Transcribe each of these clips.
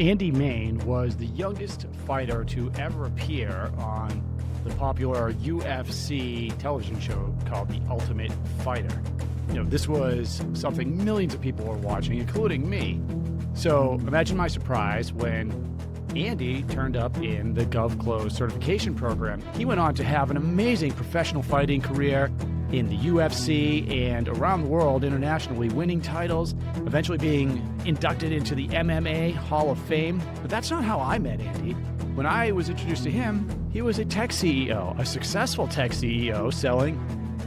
Andy Main was the youngest fighter to ever appear on the popular UFC television show called The Ultimate Fighter. This was something millions of people were watching, including me. So imagine my surprise when Andy turned up in the GovClose certification program. He went on to have an amazing professional fighting career in the UFC and around the world internationally, winning titles, eventually being inducted into the MMA Hall of Fame. But that's not how I met Andy. When I was introduced to him, he was a tech CEO, a successful tech CEO selling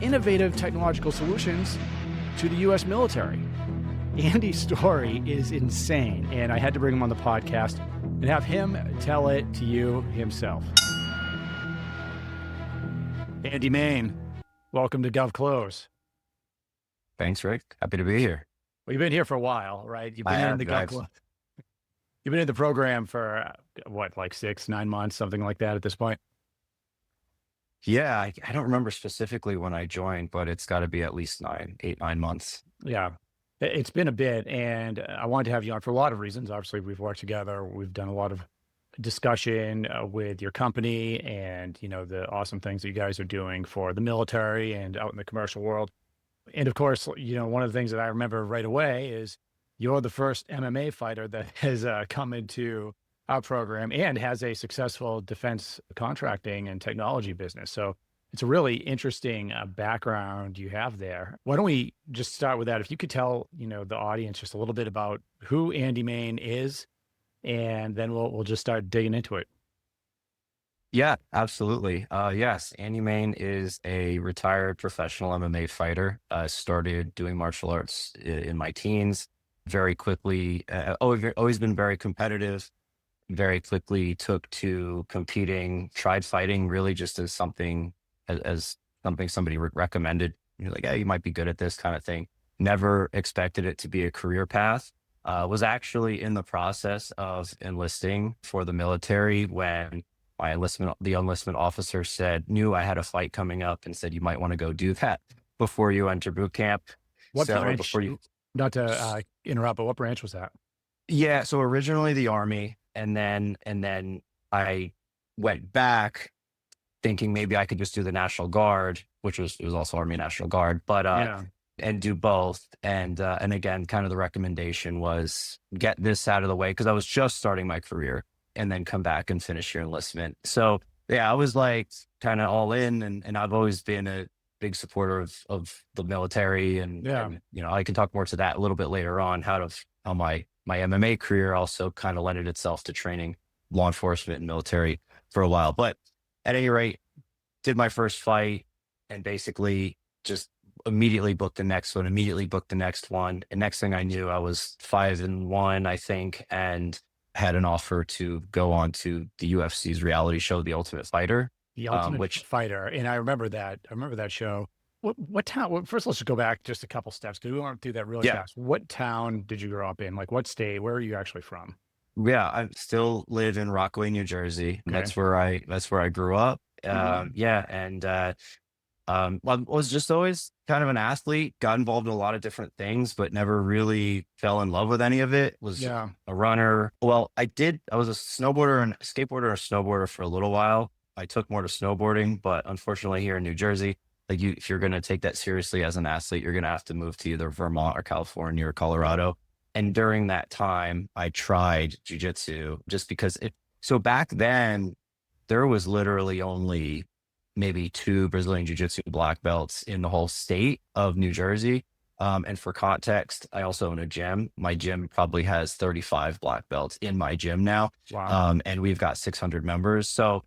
innovative technological solutions to the U.S. military. Andy's story is insane, and I had to bring him on the podcast and have him tell it to you himself. Andy Main, welcome to GovClose. Thanks, Rick. Happy to be here. Well, you've been here for a while, right? You've been in the GovClose. You've been in the program for like 6-9 months, something like that at this point? Yeah, I don't remember specifically when I joined, but it's got to be at least 8-9 months. Yeah, it's been a bit, and I wanted to have you on for a lot of reasons. Obviously, we've worked together. We've done a lot of discussion with your company and, the awesome things that you guys are doing for the military and out in the commercial world. And of course, one of the things that I remember right away is you're the first MMA fighter that has come into our program and has a successful defense contracting and technology business. So it's a really interesting background you have there. Why don't we just start with that? If you could tell, the audience just a little bit about who Andy Main is, and then we'll just start digging into it. Yeah, absolutely. Yes, Andy Main is a retired professional MMA fighter. Started doing martial arts in my teens. Very quickly, always been very competitive. Very quickly took to competing, tried fighting really just as something somebody recommended. You're like, yeah, you might be good at this kind of thing. Never expected it to be a career path. Was actually in the process of enlisting for the military when the enlistment officer knew I had a fight coming up and said, you might want to go do that before you enter boot camp. What branch? Not to interrupt, but what branch was that? Yeah. So originally the Army, and then I went back thinking maybe I could just do the National Guard, it was also Army National Guard, but and do both. And again, kind of the recommendation was get this out of the way because I was just starting my career, and then come back and finish your enlistment. So yeah, I was like kind of all in, and I've always been a big supporter of the military, and I can talk more to that a little bit later on, how my MMA career also kind of lended itself to training law enforcement and military for a while. But at any rate, did my first fight and basically just immediately booked the next one, And next thing I knew, I was 5-1, I think, and had an offer to go on to the UFC's reality show, The Ultimate Fighter. The Ultimate Fighter. And I remember that. I remember that show. What town? Well, first, let's just go back just a couple steps because we want to do that really fast. What town did you grow up in? Like what state? Where are you actually from? Yeah, I still live in Rockaway, New Jersey. Okay. That's where I grew up. I was just always kind of an athlete, got involved in a lot of different things, but never really fell in love with any of it. Was a runner. Well, I was a skateboarder and snowboarder for a little while. I took more to snowboarding, but unfortunately here in New Jersey, if you're going to take that seriously as an athlete, you're going to have to move to either Vermont or California or Colorado. And during that time, I tried jujitsu just because so back then there was literally only maybe 2 Brazilian jiu-jitsu black belts in the whole state of New Jersey. And for context, I also own a gym. My gym probably has 35 black belts in my gym now. Wow. And we've got 600 members. So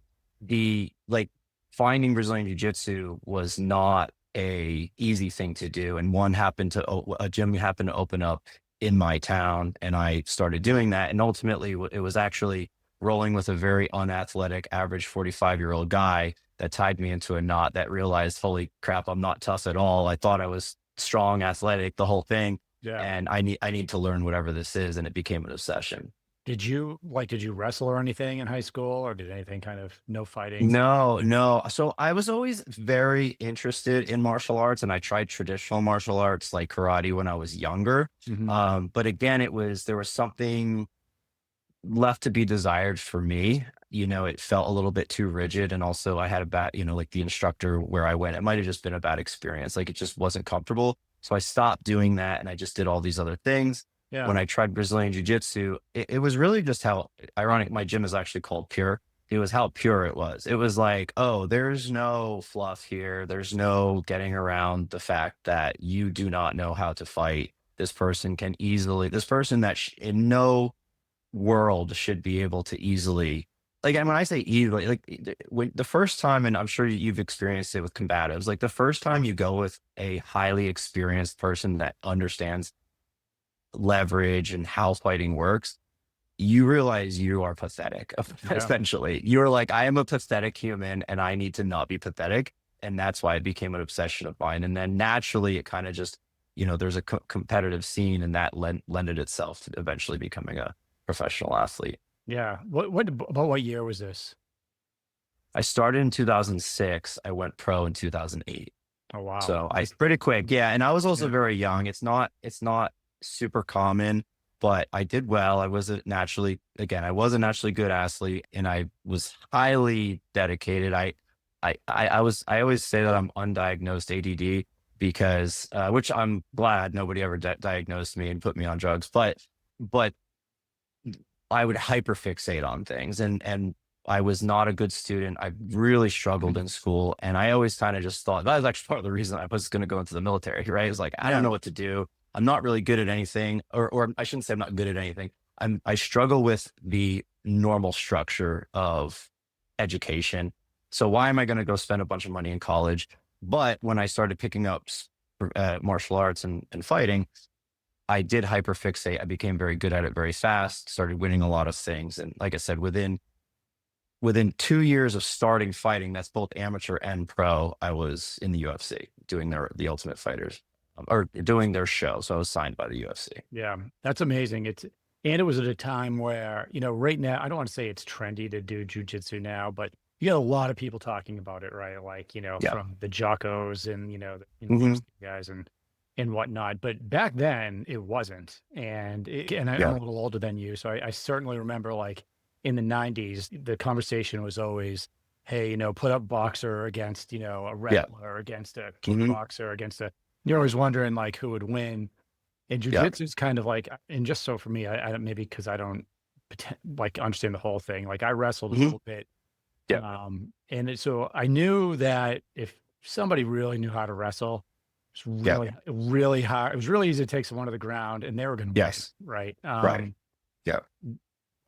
finding Brazilian jiu-jitsu was not a easy thing to do. And a gym happened to open up in my town, and I started doing that. And ultimately it was actually rolling with a very unathletic, average 45-year-old guy that tied me into a knot that realized, holy crap, I'm not tough at all. I thought I was strong, athletic, the whole thing. Yeah. And I need to learn whatever this is. And it became an obsession. Did you wrestle or anything in high school, or did anything kind of no fighting? No. So I was always very interested in martial arts, and I tried traditional martial arts like karate when I was younger. Mhm. But again, there was something left to be desired for me. It felt a little bit too rigid. And also I had a bad, like the instructor where I went, it might've just been a bad experience. Like it just wasn't comfortable. So I stopped doing that and I just did all these other things. When Yeah. I tried Brazilian Jiu-Jitsu, it was really just how ironic. My gym is actually called Pure. It was how pure it was. It was like, oh, there's no fluff here. There's no getting around the fact that you do not know how to fight. This person that in no world should be able to easily, like, and when I say easily, like when the first time, and I'm sure you've experienced it with combatives, like the first time you go with a highly experienced person that understands leverage and how fighting works, you realize you are pathetic. Yeah. Essentially, you're like, I am a pathetic human and I need to not be pathetic. And that's why it became an obsession of mine. And then naturally, it kind of just, there's a competitive scene, and that lended itself to eventually becoming a professional athlete. Yeah. About what year was this? I started in 2006. I went pro in 2008. Oh, wow. So I pretty quick. Yeah. And I was also Yeah. very young. It's not super common, but I did well. I was a naturally good athlete, and I was highly dedicated. I always say that I'm undiagnosed ADD because, which I'm glad nobody ever diagnosed me and put me on drugs, but I would hyperfixate on things, and I was not a good student. I really struggled in school, and I always kind of just thought that was actually part of the reason I was going to go into the military, right? It's like, I don't know what to do. I'm not really good at anything, or I shouldn't say I'm not good at anything. I struggle with the normal structure of education. So why am I going to go spend a bunch of money in college? But when I started picking up martial arts and fighting, I did hyperfixate. I became very good at it very fast, started winning a lot of things. And like I said, within 2 years of starting fighting, that's both amateur and pro, I was in the UFC doing the Ultimate Fighters, or doing their show. So I was signed by the UFC. Yeah. That's amazing. And it was at a time where, right now, I don't want to say it's trendy to do jujitsu now, but you got a lot of people talking about it, right? Like, Yeah. from the Jockos and, the hmm guys and whatnot. But back then it wasn't. And I'm Yeah. a little older than you. So I certainly remember, like, in the 90s, the conversation was always, hey, put up boxer against, a wrestler, against a hmm kickboxer, you're always wondering, like, who would win. And Yeah. jujitsu is kind of like, and just so for me, I maybe because I don't like understand the whole thing. Like, I wrestled a hmm little bit, Yeah. so I knew that if somebody really knew how to wrestle, it's Yeah. really, really hard. It was really easy to take someone to the ground, and they were going to win, Yes. right? Right. Yeah.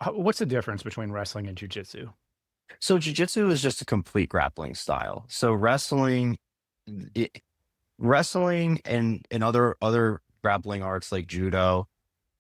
What's the difference between wrestling and jujitsu? So jiu-jitsu is just a complete grappling style. So it, wrestling and other grappling arts like judo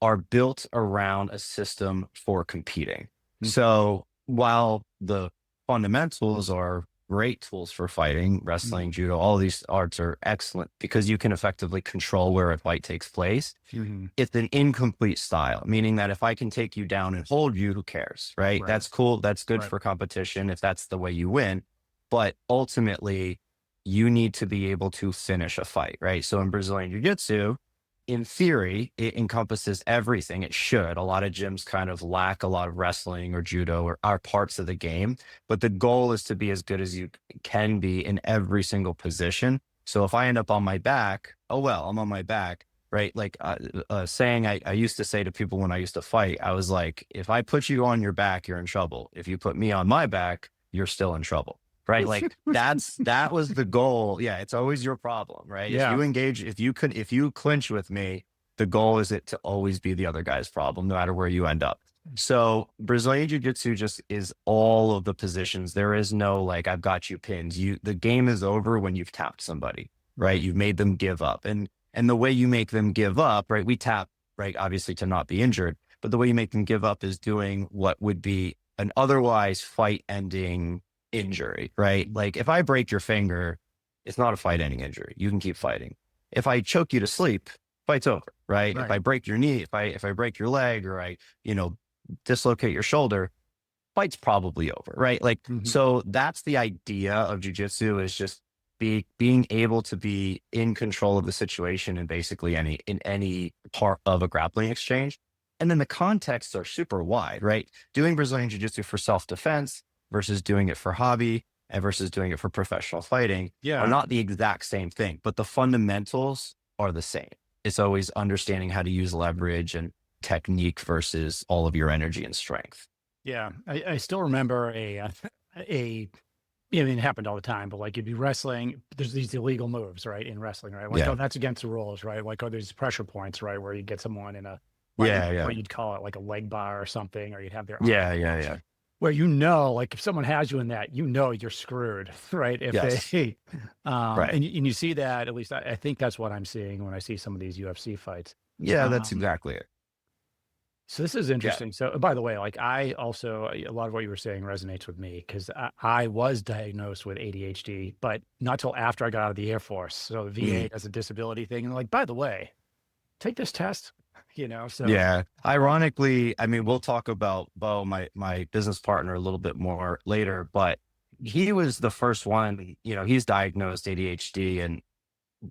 are built around a system for competing. Mm. So while the fundamentals are great tools for fighting, wrestling, judo, all these arts are excellent because you can effectively control where a fight takes place. Mhm. It's an incomplete style, meaning that if I can take you down and hold you, who cares, right? Right. That's cool. That's good Right. for competition if that's the way you win. But ultimately, you need to be able to finish a fight, right? So in Brazilian Jiu-Jitsu, in theory, it encompasses everything. It should. A lot of gyms kind of lack a lot of wrestling or judo or are parts of the game, but the goal is to be as good as you can be in every single position. So if I end up on my back, oh, well, I'm on my back, right? Like saying I used to say to people when I used to fight, I was like, if I put you on your back, you're in trouble. If you put me on my back, you're still in trouble. Right. Like that was the goal. Yeah. It's always your problem, right? Yeah. If you clinch with me, the goal is it to always be the other guy's problem, no matter where you end up. So Brazilian Jiu-Jitsu just is all of the positions. There is no, like, I've got you pinned. The game is over when you've tapped somebody, right? You've made them give up. And the way you make them give up, right? We tap, right? Obviously to not be injured, but the way you make them give up is doing what would be an otherwise fight ending injury, right? Like if I break your finger, it's not a fight ending injury. You can keep fighting. If I choke you to sleep, fight's over, right? If I break your knee, if I break your leg, or I, dislocate your shoulder, fight's probably over, right? Like, so that's the idea of jiu-jitsu, is just being able to be in control of the situation in basically any part of a grappling exchange. And then the contexts are super wide, right? Doing Brazilian Jiu-Jitsu for self-defense versus doing it for hobby and versus doing it for professional fighting are Yeah. not the exact same thing, but the fundamentals are the same. It's always understanding how to use leverage and technique versus all of your energy and strength. Yeah. I still remember I mean, it happened all the time, but like you'd be wrestling, there's these illegal moves, right? In wrestling, right? Like, Yeah. oh, that's against the rules, right? Like, oh, there's pressure points, right? Where you get someone in a, Yeah. Yeah. what you'd call it, like a leg bar or something, or you'd have their arm Yeah. Yeah. Yeah. where, like if someone has you in that, you're screwed, right? If Yes. they, Right. and you see that, at least I think that's what I'm seeing when I see some of these UFC fights. Yeah. That's Um, exactly it. So this is Yeah. interesting. So by the way, like I also, a lot of what you were saying resonates with me because I was diagnosed with ADHD, but not till after I got out of the Air Force. So the VA Mm. has a disability thing. And like, by the way, take this test, so. Yeah. uh, Ironically, I mean, we'll talk about Bo, my business partner, a little bit more later, but he was the first one, he's diagnosed ADHD, and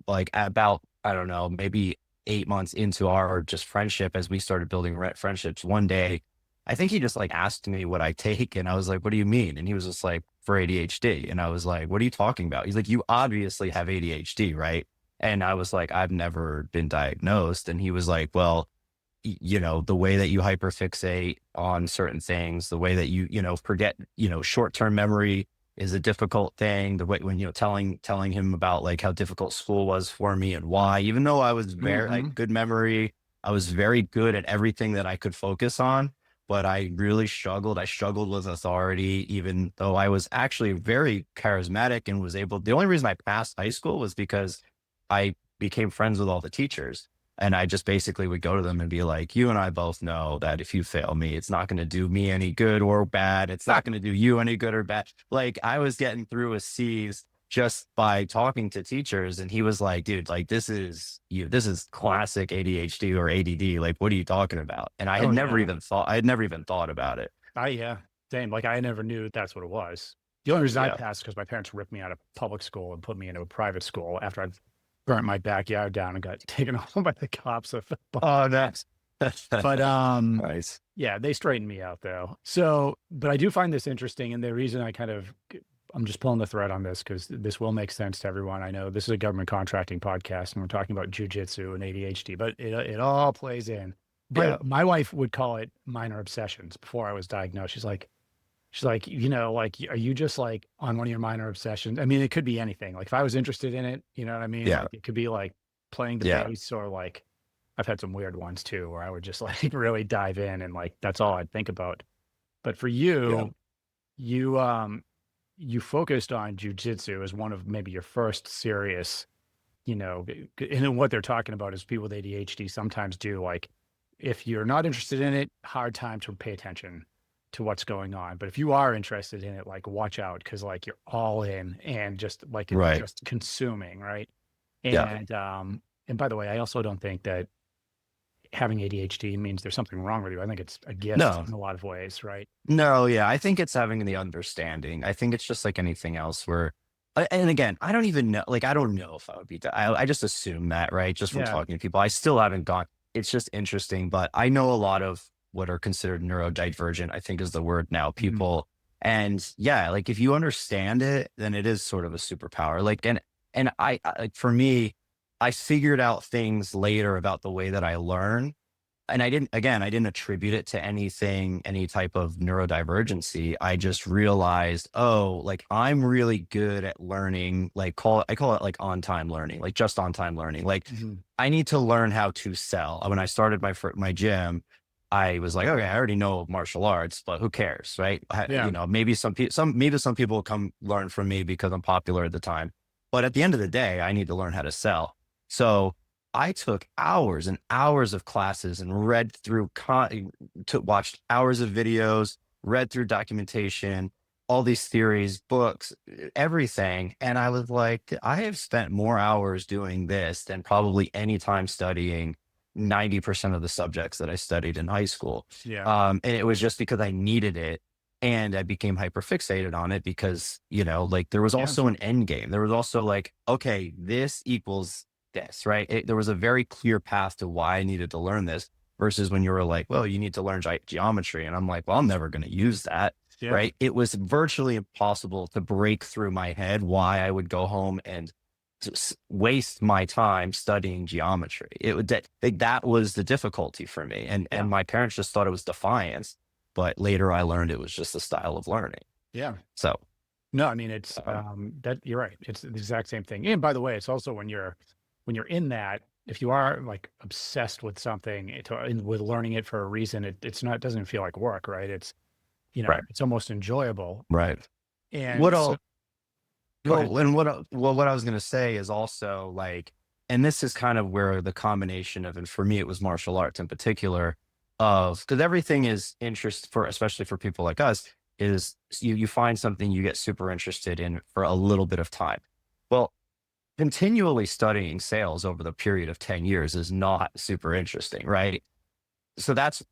like about, I don't know, maybe 8 months into our just friendship, as we started building friendships, one day, I think he just like asked me what I take. And I was like, what do you mean? And he was just like, for ADHD. And I was like, what are you talking about? He's like, you obviously have ADHD, right? And I was like, I've never been diagnosed. And he was like, well, the way that you hyperfixate on certain things, the way that you forget, short-term memory is a difficult thing. The way when, telling him about like how difficult school was for me and why, even though I was very like mhm. good memory, I was very good at everything that I could focus on, but I really struggled. I struggled with authority, even though I was actually very charismatic and was able, the only reason I passed high school was because I became friends with all the teachers. And I just basically would go to them and be like, you and I both know that if you fail me, it's not going to do me any good or bad. It's not going to do you any good or bad. Like I was getting through with C's just by talking to teachers. And he was like, dude, like this is classic ADHD or ADD. Like, what are you talking about? And I Oh yeah. had never even thought about it. Yeah, same. Like I never knew that's what it was. The only reason I Yeah. passed is because my parents ripped me out of public school and put me into a private school after I burnt my backyard down and got taken home by the cops. Oh, that's But nice. yeah, they straightened me out though. So, but I do find this interesting, and the reason I'm just pulling the thread on this because this will make sense to everyone. I know this is a government contracting podcast, and we're talking about jujitsu and ADHD, but it all plays in. Yeah. But my wife would call it minor obsessions before I was diagnosed. She's like, like, are you just like on one of your minor obsessions? I mean, it could be anything. Like if I was interested in it, you know what I mean? Yeah. Like it could be like playing the Yeah. bass, or like I've had some weird ones too, where I would just like really dive in and like, that's all I'd think about. But for Yeah. you, you focused on jujitsu as one of maybe your first serious, and then what they're talking about is people with ADHD sometimes do like, if you're not interested in it, hard time to pay attention to what's going on. But if you are interested in it, like watch out, because like you're all in and just like it's Right. just consuming, right? Yeah. And by the way, I also don't think that having ADHD means there's something wrong with you. I think it's a gift No. in a lot of ways, right? No, yeah, I think it's having the understanding. I think it's just like anything else where, and again, I don't even know, like, I don't know if I would be, I just assume that, right? Just from Yeah. talking to people, I still haven't gone, it's just interesting, but I know a lot of what are considered neurodivergent, I think is the word now, people. And yeah, like if you understand it, then it is sort of a superpower. Like, and like for me, I figured out things later about the way that I learn, and I didn't attribute it to anything, any type of neurodivergency. I just realized, oh, like I'm really good at learning, I call it like on time learning, like just on time learning. Like I need to learn how to sell. When I started my gym, I was like, okay, I already know martial arts, but who cares, right? Yeah. Maybe some people will come learn from me because I'm popular at the time. But at the end of the day, I need to learn how to sell. So I took hours and hours of classes and read through, watched hours of videos, read through documentation, all these theories, books, everything. And I was like, I have spent more hours doing this than probably any time studying 90% of the subjects that I studied in high school. Yeah. And it was just because I needed it. And I became hyper fixated on it because, like there was Yeah. also an end game. There was also like, okay, this equals this, right? There was a very clear path to why I needed to learn this. versus when you were like, well, you need to learn geometry. And I'm like, well, I'm never going to use that. Yeah. Right. It was virtually impossible to break through my head why I would go home and waste my time studying geometry. It would that was the difficulty for me. And my parents just thought it was defiance. But later I learned it was just a style of learning. Yeah. So no, I mean, it's that you're right. It's the exact same thing. And by the way, it's also when you're in that, if you are like obsessed with something with learning it for a reason, it doesn't feel like work, right? It's, right. it's almost enjoyable. Right. And What so, else? And what I was going to say is also like, and this is kind of where the combination of, and for me, it was martial arts in particular, because everything is interest for, especially for people like us, is you find something you get super interested in for a little bit of time. Well, continually studying sales over the period of 10 years is not super interesting, right? So that's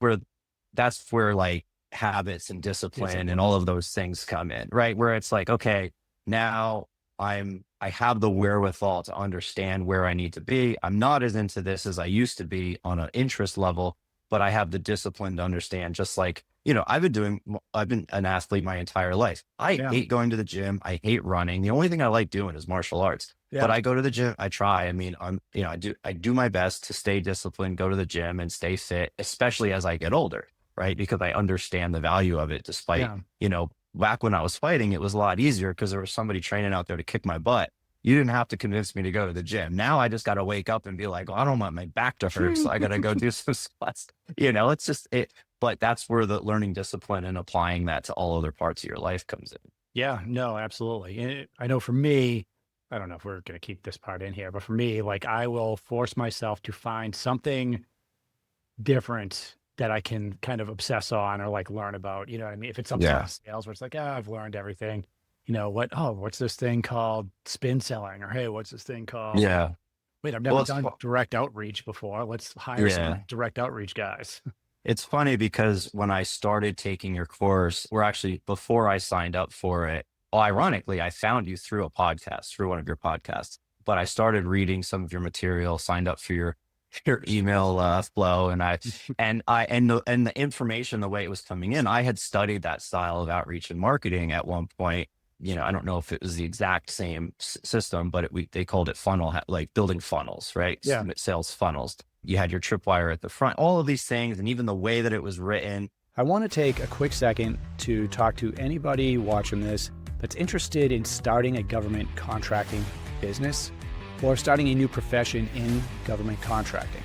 where like habits and discipline and all of those things come in, right? Where it's like, okay, now I have the wherewithal to understand where I need to be. I'm not as into this as I used to be on an interest level, but I have the discipline to understand, just like, I've been an athlete my entire life. I hate going to the gym. I hate running. The only thing I like doing is martial arts, but I go to the gym. I try. I mean, I do my best to stay disciplined, go to the gym and stay fit, especially as I get older, right? Because I understand the value of it despite, back when I was fighting, it was a lot easier because there was somebody training out there to kick my butt. You didn't have to convince me to go to the gym. Now I just got to wake up and be like, well, I don't want my back to hurt, so I got to go do some squats. It's just it. But that's where the learning discipline and applying that to all other parts of your life comes in. Yeah, no, absolutely. And I know for me, I don't know if we're going to keep this part in here, but for me, like I will force myself to find something different that I can kind of obsess on or like learn about, you know what I mean? If it's something like sales where it's like, I've learned everything, what's this thing called spin selling? Or, hey, what's this thing called? Yeah. Wait, I've never done direct outreach before. Let's hire some direct outreach guys. It's funny because when I started taking your course, or actually before I signed up for it, ironically, I found you through through one of your podcasts, but I started reading some of your material, signed up for your email flow. And the information, the way it was coming in, I had studied that style of outreach and marketing at one point. I don't know if it was the exact same system, but they called it funnel, like building funnels, right? Yeah. Sales funnels. You had your tripwire at the front, all of these things, and even the way that it was written. I want to take a quick second to talk to anybody watching this that's interested in starting a government contracting business or starting a new profession in government contracting.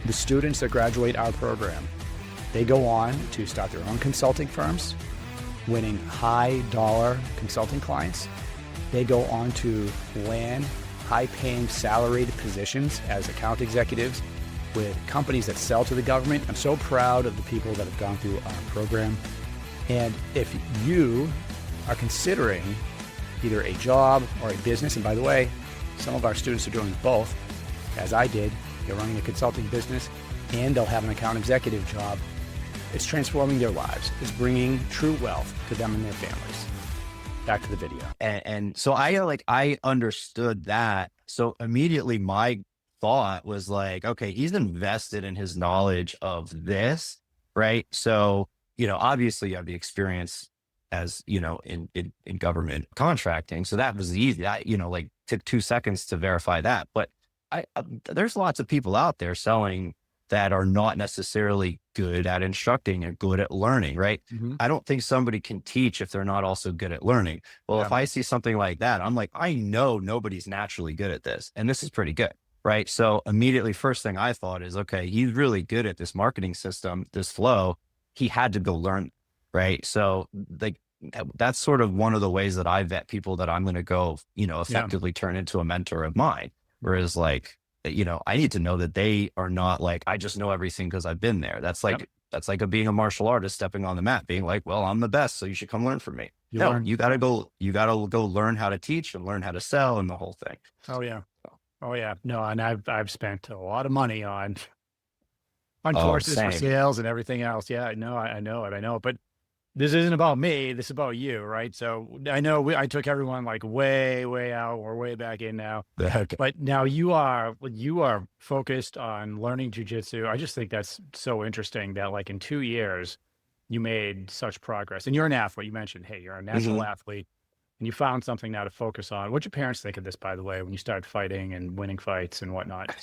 The students that graduate our program, they go on to start their own consulting firms, winning high dollar consulting clients. They go on to land high paying salaried positions as account executives with companies that sell to the government. I'm so proud of the people that have gone through our program. And if you are considering either a job or a business, and by the way, some of our students are doing both, as I did. They're running a consulting business and they'll have an account executive job. It's transforming their lives. It's bringing true wealth to them and their families. Back to the video. And so I understood that. So immediately my thought was like, okay, he's invested in his knowledge of this, right? So, obviously you have the experience as, in government contracting. So that was easy. That, took 2 seconds to verify that. But there's lots of people out there selling that are not necessarily good at instructing and good at learning, right? Mm-hmm. I don't think somebody can teach if they're not also good at learning. Well, if I see something like that, I'm like, I know nobody's naturally good at this. And this is pretty good, right? So immediately, first thing I thought is, okay, he's really good at this marketing system, this flow. He had to go learn, right? So that's sort of one of the ways that I vet people that I'm going to go, effectively turn into a mentor of mine. Whereas like, I need to know that they are not like, I just know everything because I've been there. That's like, that's like being a martial artist stepping on the mat, being like, well, I'm the best, so you should come learn from me. You got to go learn how to teach and learn how to sell and the whole thing. Oh yeah. Oh yeah. No, and I've spent a lot of money on courses for sales and everything else. Yeah, I know it. But this isn't about me. This is about you, right? So I know I took everyone like way, way out or way back in now, Okay. but now you are focused on learning jujitsu. I just think that's so interesting that like in 2 years you made such progress. And you're an athlete. You mentioned, hey, you're a natural Mhm. athlete, and you found something now to focus on. What'd your parents think of this, by the way, when you started fighting and winning fights and whatnot?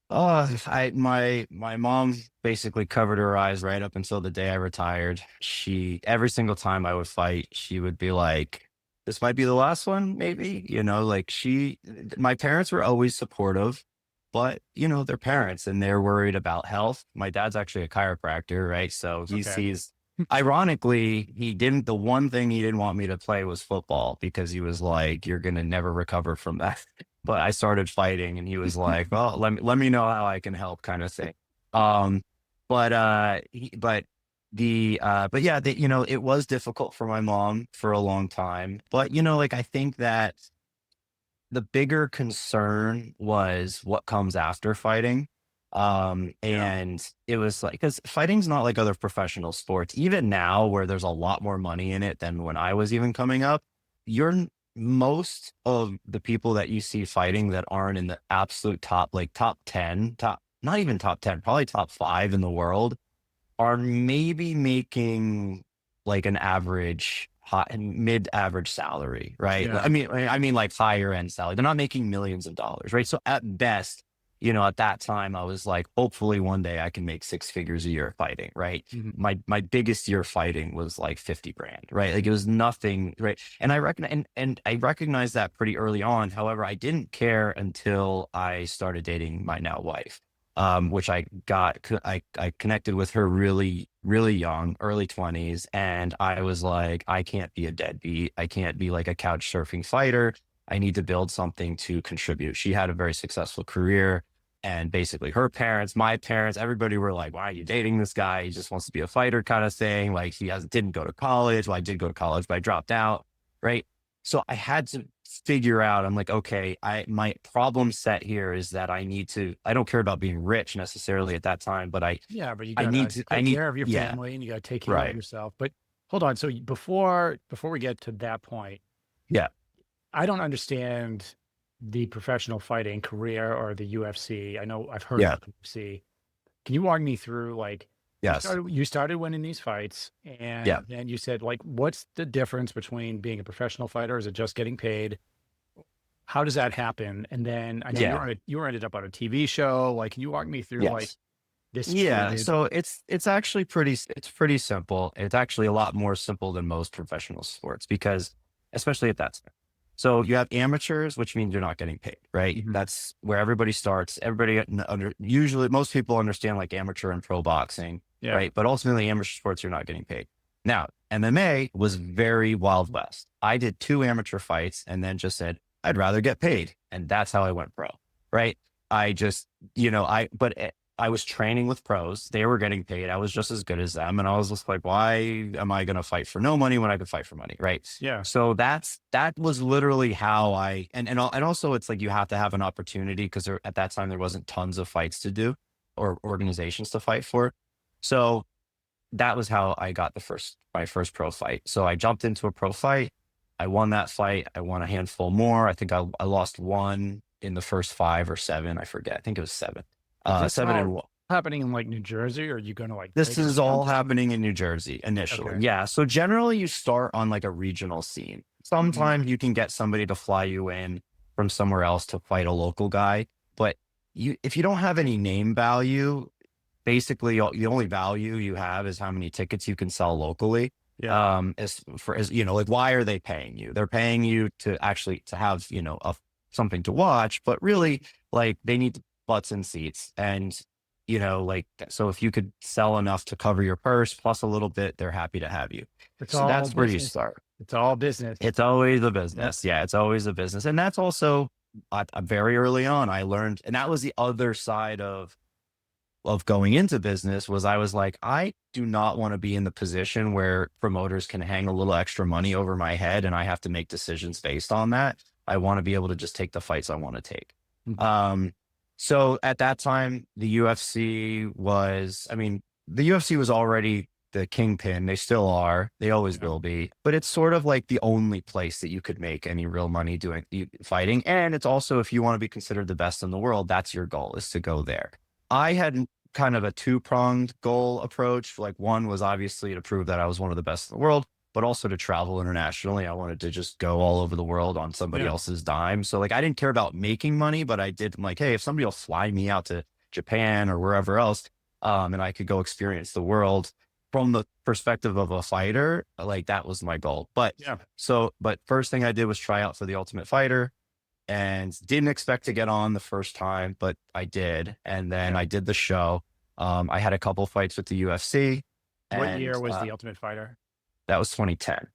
My mom basically covered her eyes right up until the day I retired. Every single time I would fight, she would be like, "This might be the last one, maybe." Like my parents were always supportive, but they're parents and they're worried about health. My dad's actually a chiropractor, right? So he Okay. sees. Ironically, the one thing he didn't want me to play was football because he was like, "You're gonna never recover from that." But I started fighting and he was like, well, let me know how I can help kind of thing. Um, but yeah, it was difficult for my mom for a long time, but like, I think that the bigger concern was what comes after fighting. Yeah. And it was like, because fighting's not like other professional sports, even now where there's a lot more money in it than when I was even coming up. Most of the people that you see fighting that aren't in the absolute top, like top 10, not even top 10, probably top five in the world, are maybe making like an average high mid average salary, right? Yeah. I mean like higher end salary. They're not making millions of dollars, right? So at best, at that time I was like, hopefully one day I can make six figures a year fighting, right? Mhm. My biggest year fighting was like 50 grand, right? Like it was nothing, right? And I recognized that pretty early on. However, I didn't care until I started dating my now wife, which I connected with her really, really young, early 20s. And I was like, I can't be a deadbeat. I can't be like a couch surfing fighter. I need to build something to contribute. She had a very successful career. And basically her parents, my parents, everybody were like, why are you dating this guy? He just wants to be a fighter kind of thing. Like didn't go to college. Well, I did go to college, but I dropped out. Right. So I had to figure out, I'm like, okay, my problem set here is that I don't care about being rich necessarily at that time, but Yeah, but you I need gotta to, take care of your yeah, family and you gotta take care of right. yourself. But hold on. So before we get to that point, Yeah. I don't understand the professional fighting career or the UFC. I know I've heard Yeah. of the UFC. Can you walk me through like Yes. you started winning these fights Yeah. and then you said like what's the difference between being a professional fighter? Is it just getting paid? How does that happen? And then I know Yeah. you were ended up on a TV show. Like, can you walk me through like Yes. this Yeah. period? So it's actually it's pretty simple. It's actually a lot more simple than most professional sports because especially at that time. So you have amateurs, which means you're not getting paid, right? Mhm. That's where everybody starts. Usually most people understand like amateur and pro boxing, Yeah. right? But ultimately amateur sports, you're not getting paid. Now, MMA was very Wild West. I did two amateur fights and then just said, I'd rather get paid. And that's how I went pro, right? I just, but I was training with pros. They were getting paid. I was just as good as them. And I was just like, why am I going to fight for no money when I could fight for money? Right. Yeah. So that was literally how and also it's like you have to have an opportunity because at that time there wasn't tons of fights to do or organizations to fight for. So that was how I got my first pro fight. So I jumped into a pro fight. I won that fight. I won a handful more. I think I lost one in the first five or seven. I forget. I think it was seven. Is this Seven and all one. happening in like New Jersey, or are you gonna like This take some is all jumps? happening in New Jersey initially. Okay. Yeah. So generally you start on like a regional scene. Mhm. Sometimes you can get somebody to fly you in from somewhere else to fight a local guy. But if you don't have any name value, basically the only value you have is how many tickets you can sell locally. Yeah. Like, why are they paying you? They're paying you to have, something to watch, but really like they need butts and seats. And, like, so if you could sell enough to cover your purse plus a little bit, they're happy to have you. It's So all that's where you business. start. It's all business. It's always a Yep. business. Yeah, it's always a business. And that's also very early on, I learned, and that was the other side of going into business was I was like, I do not want to be in the position where promoters can hang a little extra money over my head and I have to make decisions based on that. I want to be able to just take the fights I want to take. Mhm. So at that time, the UFC was already the kingpin. They still are. They always will be. But it's sort of like the only place that you could make any real money doing fighting. And it's also, if you want to be considered the best in the world, that's your goal, is to go there. I had kind of a two-pronged goal approach. Like, one was obviously to prove that I was one of the best in the world, but also to travel internationally. I wanted to just go all over the world on somebody else's dime. So like, I didn't care about making money, but I did, I'm like, hey, if somebody will fly me out to Japan or wherever else, and I could go experience the world from the perspective of a fighter, like that was my goal. But but first thing I did was try out for the Ultimate Fighter, and didn't expect to get on the first time, but I did. And then I did the show. I had a couple fights with the UFC. What year was the Ultimate Fighter? That was 2010.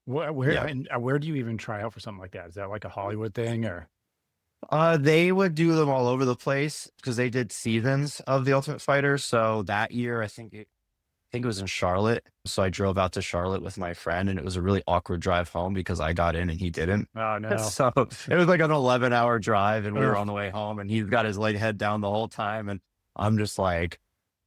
Where do you even try out for something like that? Is that like a Hollywood thing, or? They would do them all over the place because they did seasons of the Ultimate Fighter. So that year, I think it was in Charlotte. So I drove out to Charlotte with my friend, and it was a really awkward drive home because I got in and he didn't. Oh no. So it was like an 11-hour drive, and we were on the way home, and he's got his leg head down the whole time. And I'm just like,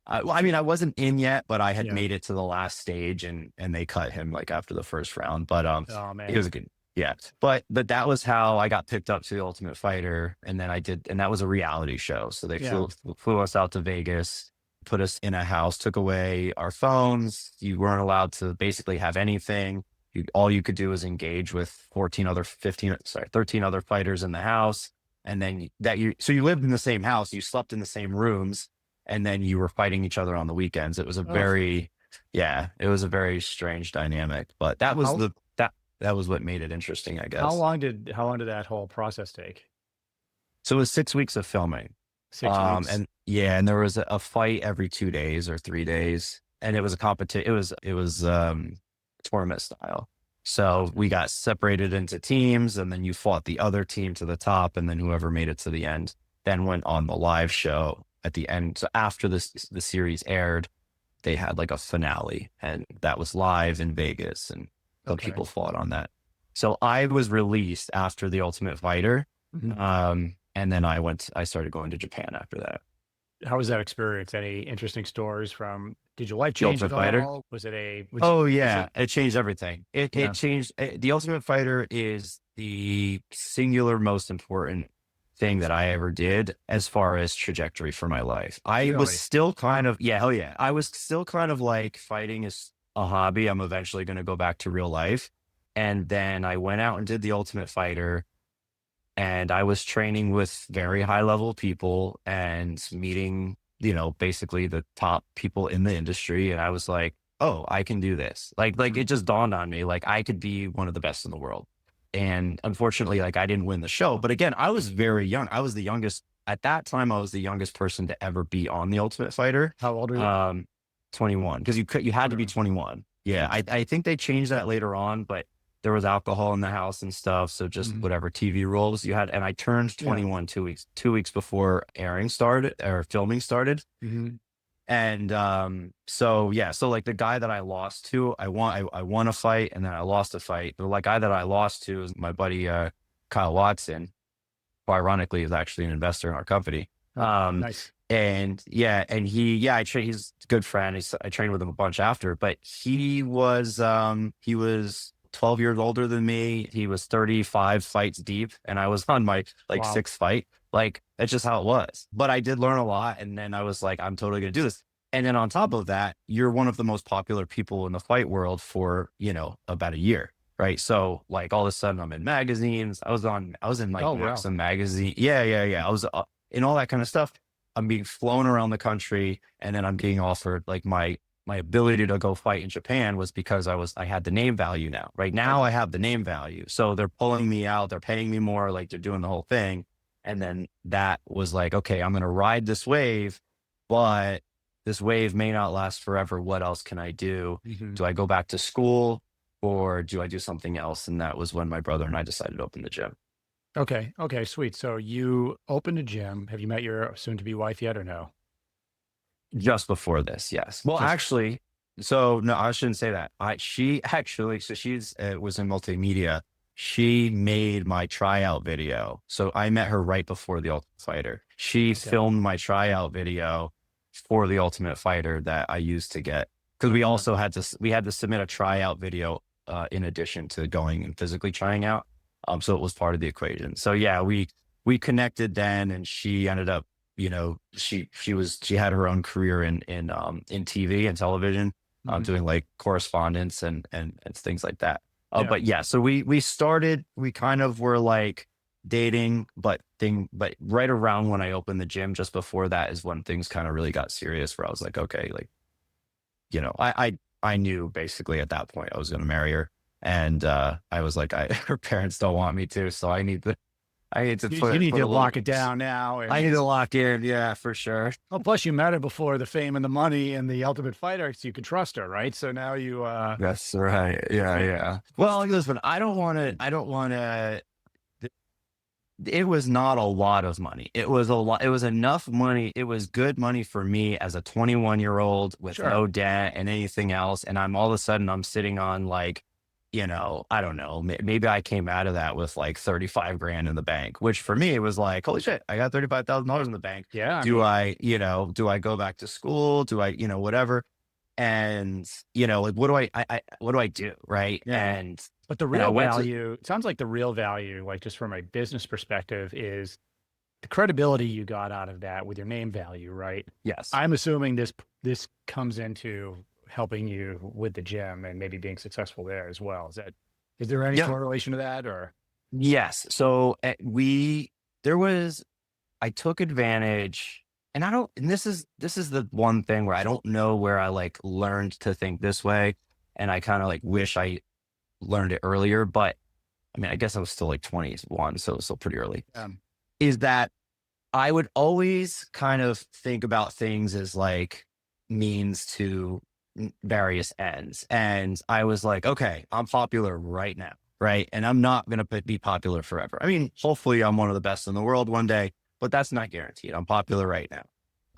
I mean, I wasn't in yet, but I had made it to the last stage, and they cut him like after the first round. But oh man, it was a good. Yeah. But that was how I got picked up to the Ultimate Fighter. And then and that was a reality show. So they flew us out to Vegas, put us in a house, took away our phones. You weren't allowed to basically have anything. All you could do was engage with 13 other fighters in the house. And then so you lived in the same house, you slept in the same rooms, and then you were fighting each other on the weekends. It was a very strange dynamic, but that was that was what made it interesting, I guess. How long did that whole process take? So it was 6 weeks of filming. 6 weeks. And there was a fight every 2 days or 3 days, and it was a competition. It was tournament style. So we got separated into teams, and then you fought the other team to the top, and then whoever made it to the end then went on the live show at the end. So after the series aired, they had like a finale, and that was live in Vegas, and people fought on that. So I was released after the Ultimate Fighter. And then I started going to Japan after that. How was that experience? Any interesting stories from, did your life change at all? Was it it changed everything. It changed. The Ultimate Fighter is the singular most important thing that I ever did as far as trajectory for my life. I was still kind of, I was still kind of like, fighting is a hobby. I'm eventually going to go back to real life. And then I went out and did the Ultimate Fighter, and I was training with very high level people and meeting, basically the top people in the industry. And I was like, oh, I can do this. Like it just dawned on me, like I could be one of the best in the world. And unfortunately, like I didn't win the show, but again, I was very young. I was the youngest at that time. I was the youngest person to ever be on the Ultimate Fighter. How old are you? 21, because you had to be 21. Yeah. I think they changed that later on, but there was alcohol in the house and stuff. So just whatever TV rules you had. And I turned 21 2 weeks before filming started. And so like the guy that I lost to, I won a fight, and then I lost a fight. The guy that I lost to is my buddy Kyle Watson, who ironically is actually an investor in our company. Nice. And he's a good friend. I trained with him a bunch after, but he was 12 years older than me. He was 35 fights deep, and I was on my sixth fight. Like, that's just how it was. But I did learn a lot, and then I was like, I'm totally going to do this. And then on top of that, you're one of the most popular people in the fight world for, about a year. Right. So like all of a sudden I'm in magazines. I was in Maxim magazine. Yeah. I was in all that kind of stuff. I'm being flown around the country, and then I'm getting offered like my ability to go fight in Japan was because I had the name value now. Right now I have the name value. So they're pulling me out, they're paying me more, like they're doing the whole thing. And then that was like, okay, I'm going to ride this wave, but this wave may not last forever. What else can I do? Do I go back to school, or do I do something else? And that was when my brother and I decided to open the gym. Okay, sweet. So you opened a gym. Have you met your soon-to-be wife yet, or no? Just before this, yes. Well, actually, so no, I shouldn't say that. She was in multimedia. She made my tryout video. So I met her right before the Ultimate Fighter. She filmed my tryout video for the Ultimate Fighter that I used to get because we also had to submit a tryout video in addition to going and physically trying out. So it was part of the equation. So yeah, we connected then, and she ended up, she had her own career in TV and television, doing like correspondence and things like that. But yeah, so we kind of were like dating, but right around when I opened the gym, just before that is when things kind of really got serious, where I was like, okay, like, I knew basically at that point I was going to marry her. And I was like, her parents don't want me to, so I need to you need to lock it down now. I need to lock in. Yeah, for sure. Well, plus you met her before the fame and the money and the Ultimate Fighter, so you could trust her, right? So now you, that's right. Yeah. Well, listen, I don't want to, it was not a lot of money. It was enough money. It was good money for me as a 21-year-old with no debt and anything else. And all of a sudden I'm sitting on like, I don't know, maybe I came out of that with like 35 grand in the bank, which for me, it was like, holy shit, I got $35,000 in the bank. Yeah. Do I go back to school? Do I, whatever. And, like, what do I do? Right. Yeah. But the real value, it sounds like the real value, like just from a business perspective, is the credibility you got out of that with your name value, right? Yes. I'm assuming this comes into helping you with the gym and maybe being successful there as well. Is there any correlation to that, or? Yes. So I took advantage, and this is the one thing where I don't know where I like learned to think this way. And I kind of like wish I learned it earlier, but I mean, I guess I was still like 21, so it was still pretty early. Is that I would always kind of think about things as like means to various ends. And I was like, okay, I'm popular right now, right? And I'm not going to be popular forever. I mean, hopefully I'm one of the best in the world one day, but that's not guaranteed. I'm popular right now.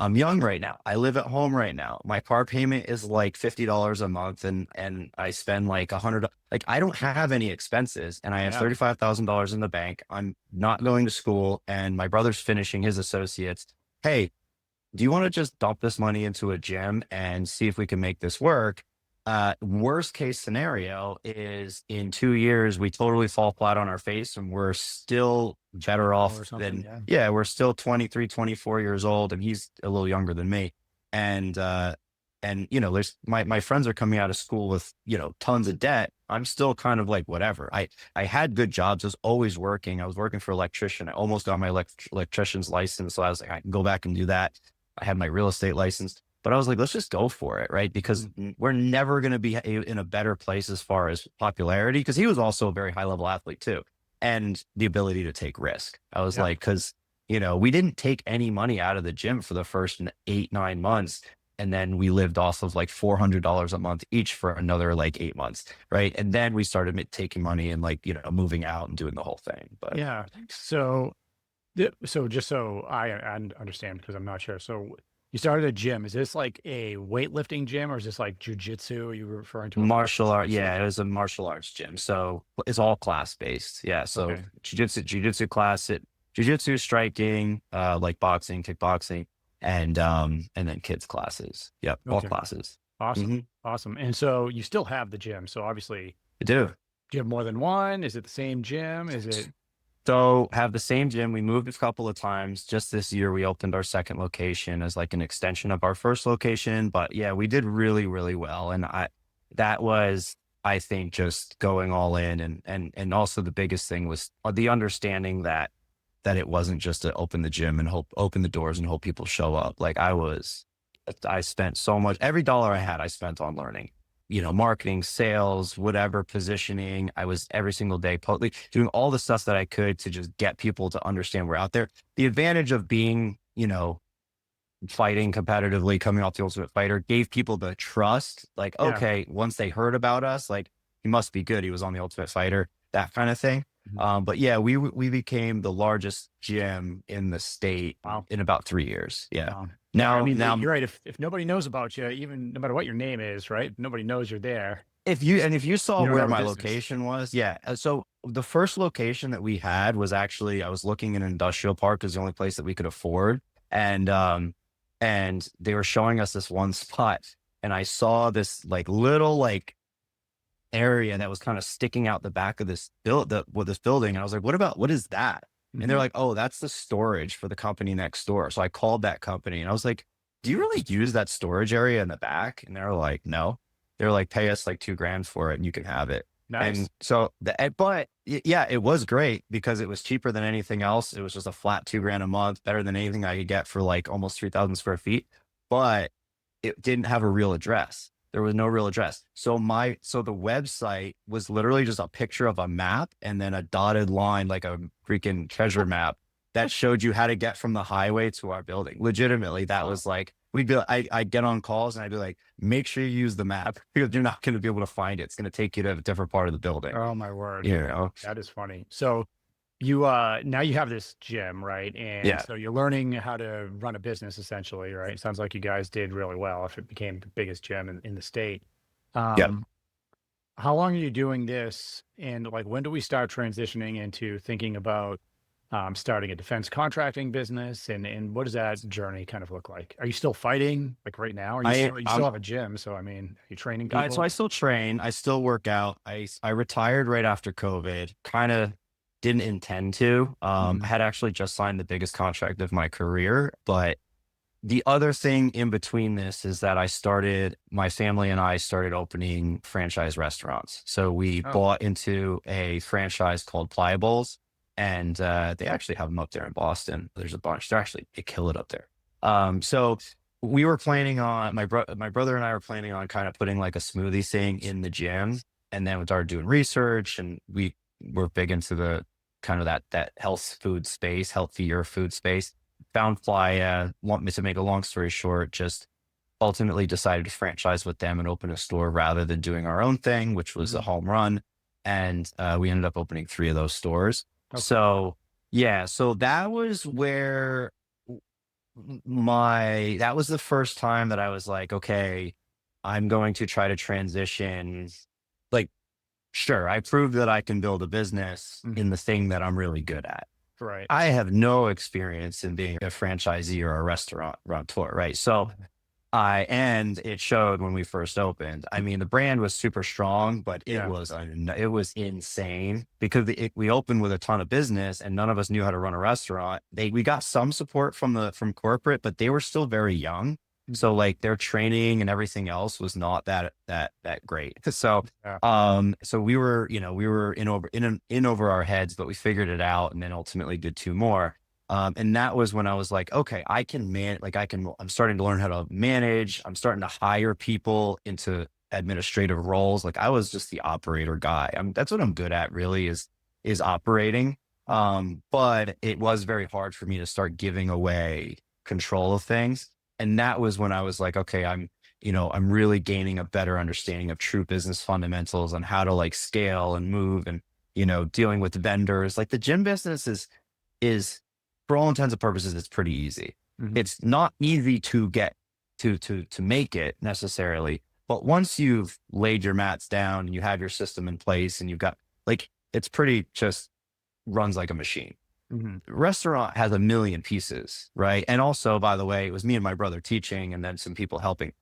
I'm young right now. I live at home right now. My car payment is like $50 a month, and I spend like $100. Like, I don't have any expenses, and I have $35,000 in the bank. I'm not going to school, and my brother's finishing his associates. Hey, do you want to just dump this money into a gym and see if we can make this work? Worst case scenario is in 2 years, we totally fall flat on our face and we're still better off than, we're still 23, 24 years old, and he's a little younger than me. And there's my friends are coming out of school with, tons of debt. I'm still kind of like, whatever. I had good jobs. I was always working. I was working for an electrician. I almost got my electrician's license. So I was like, I can go back and do that. I had my real estate license, but I was like, let's just go for it. Right. Because we're never going to be in a better place as far as popularity. Cause he was also a very high level athlete too. And the ability to take risk. I was like, cause we didn't take any money out of the gym for the first 8-9 months. And then we lived off of like $400 a month each for another like 8 months. Right. And then we started taking money and like, moving out and doing the whole thing. But so just so I understand, because I'm not sure. So you started a gym. Is this like a weightlifting gym, or is this like jujitsu? Are you referring to martial art? Yeah, it was a martial arts gym. So it's all class based. Yeah. So jujitsu class, jujitsu, striking, like boxing, kickboxing, and then kids classes. Yep. All classes. Awesome. Awesome. And so you still have the gym. So obviously I do. Do you have more than one? Is it the same gym? Is it? So have the same gym. We moved a couple of times. Just this year, we opened our second location as like an extension of our first location. But yeah, we did really, really well. And that was, I think, just going all in. And also the biggest thing was the understanding that it wasn't just to open the gym and open the doors and hope people show up. Like I spent so much, every dollar I had, I spent on learning. Marketing, sales, whatever, positioning. I was every single day doing all the stuff that I could to just get people to understand we're out there. The advantage of being, fighting competitively, coming off the Ultimate Fighter, gave people the trust. Like, okay, once they heard about us, like, he must be good. He was on the Ultimate Fighter, that kind of thing. But yeah, we became the largest gym in the state in about 3 years. Yeah. Wow. Now you're right. If nobody knows about you, even no matter what your name is, right? Nobody knows you're there. If you saw where my location was, so the first location that we had was actually, I was looking in an industrial park, is the only place that we could afford. And they were showing us this one spot and I saw this like little like area that was kind of sticking out the back of this this building. And I was like, what is that? And they're like, oh, that's the storage for the company next door. So I called that company and I was like, do you really use that storage area in the back? And they're like, no. They're like, pay us like $2,000 for it and you can have it. Nice. And so yeah, it was great because it was cheaper than anything else. It was just a flat $2,000 a month, better than anything I could get for like almost 3,000 square feet, but it didn't have a real address. There was no real address. So the website was literally just a picture of a map and then a dotted line, like a freaking treasure map that showed you how to get from the highway to our building. Legitimately, that was like, I'd get on calls and I'd be like, make sure you use the map because you're not going to be able to find it. It's going to take you to a different part of the building. Oh my word. You know, that is funny. So you, now you have this gym, right? And so you're learning how to run a business essentially, right? It sounds like you guys did really well if it became the biggest gym in the state. How long are you doing this? And like, when do we start transitioning into thinking about starting a defense contracting business? And what does that journey kind of look like? Are you still fighting like right now? You still have a gym. So, I mean, are you training people? So I still train. I still work out. I retired right after COVID, kind of didn't intend to. I had actually just signed the biggest contract of my career. But the other thing in between this is that my family and I started opening franchise restaurants. So we bought into a franchise called Pliables. And they actually have them up there in Boston. There's a bunch. They kill it up there. So we were planning on, my brother and I were planning on kind of putting like a smoothie thing in the gym. And then we started doing research and we were big into the kind of that healthier food space. Found Playa, to make a long story short, just ultimately decided to franchise with them and open a store rather than doing our own thing, which was a home run. And we ended up opening 3 of those stores. Okay. So that was where that was the first time that I was like, okay, I'm going to try to transition. Like, sure, I proved that I can build a business in the thing that I'm really good at. Right. I have no experience in being a franchisee or a restaurateur, right? So and it showed when we first opened. I mean, the brand was super strong, but it was insane because we opened with a ton of business and none of us knew how to run a restaurant. We got some support from corporate, but they were still very young. So like their training and everything else was not that great. So, so we were in over our heads, but we figured it out and then ultimately did 2 more. And that was when I was like, okay, I'm starting to learn how to manage. I'm starting to hire people into administrative roles. Like I was just the operator guy. That's what I'm good at really is operating. But it was very hard for me to start giving away control of things. And that was when I was like, okay, I'm really gaining a better understanding of true business fundamentals on how to like scale and move and, dealing with vendors. Like the gym business is for all intents and purposes, it's pretty easy. It's not easy to get to make it necessarily, but once you've laid your mats down and you have your system in place and you've got it's pretty just runs like a machine. The restaurant has a million pieces, right? And also, by the way, it was me and my brother teaching and then some people helping.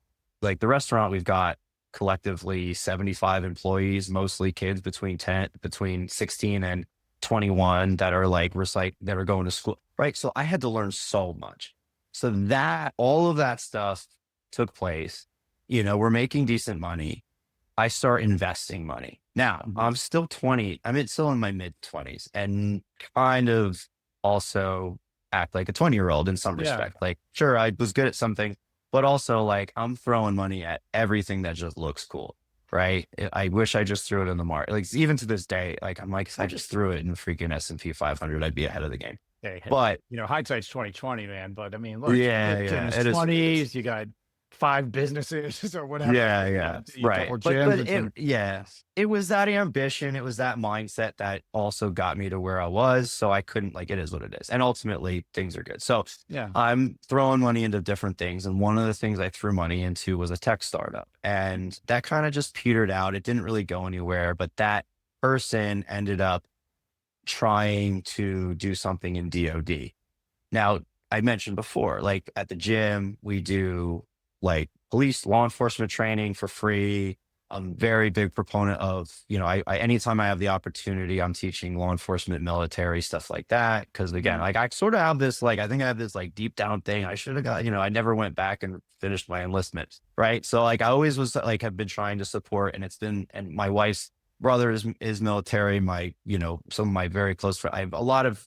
Like the restaurant, we've got collectively 75 employees, mostly kids between 16 and 21 that are that are going to school, right? So I had to learn so much. So all of that stuff took place. We're making decent money. I start investing money. Now I'm still 20. I'm still in my mid 20s and kind of also act like a 20-year-old in some respect. Like, sure, I was good at something, but also like I'm throwing money at everything that just looks cool. Right. I wish I just threw it in the market. Like even to this day, like I'm like, if I just threw it in the freaking S&P 500, I'd be ahead of the game. Hey, but hindsight's 2020, man. But I mean, look, in his 20s, you got 5 businesses or whatever. Right. But it was that ambition. It was that mindset that also got me to where I was. So I couldn't it is what it is. And ultimately things are good. So I'm throwing money into different things. And one of the things I threw money into was a tech startup. And that kind of just petered out. It didn't really go anywhere, but that person ended up trying to do something in DoD. Now, I mentioned before, like at the gym, we do like police, law enforcement training for free. I'm very big proponent of, anytime I have the opportunity, I'm teaching law enforcement, military, stuff like that. Cause again, like I sort of have this, like, I think I have this like deep down thing. I should have got, I never went back and finished my enlistment. Right. So like I always was like, have been trying to support, and my wife's brother is military. Some of my very close friends, I have a lot of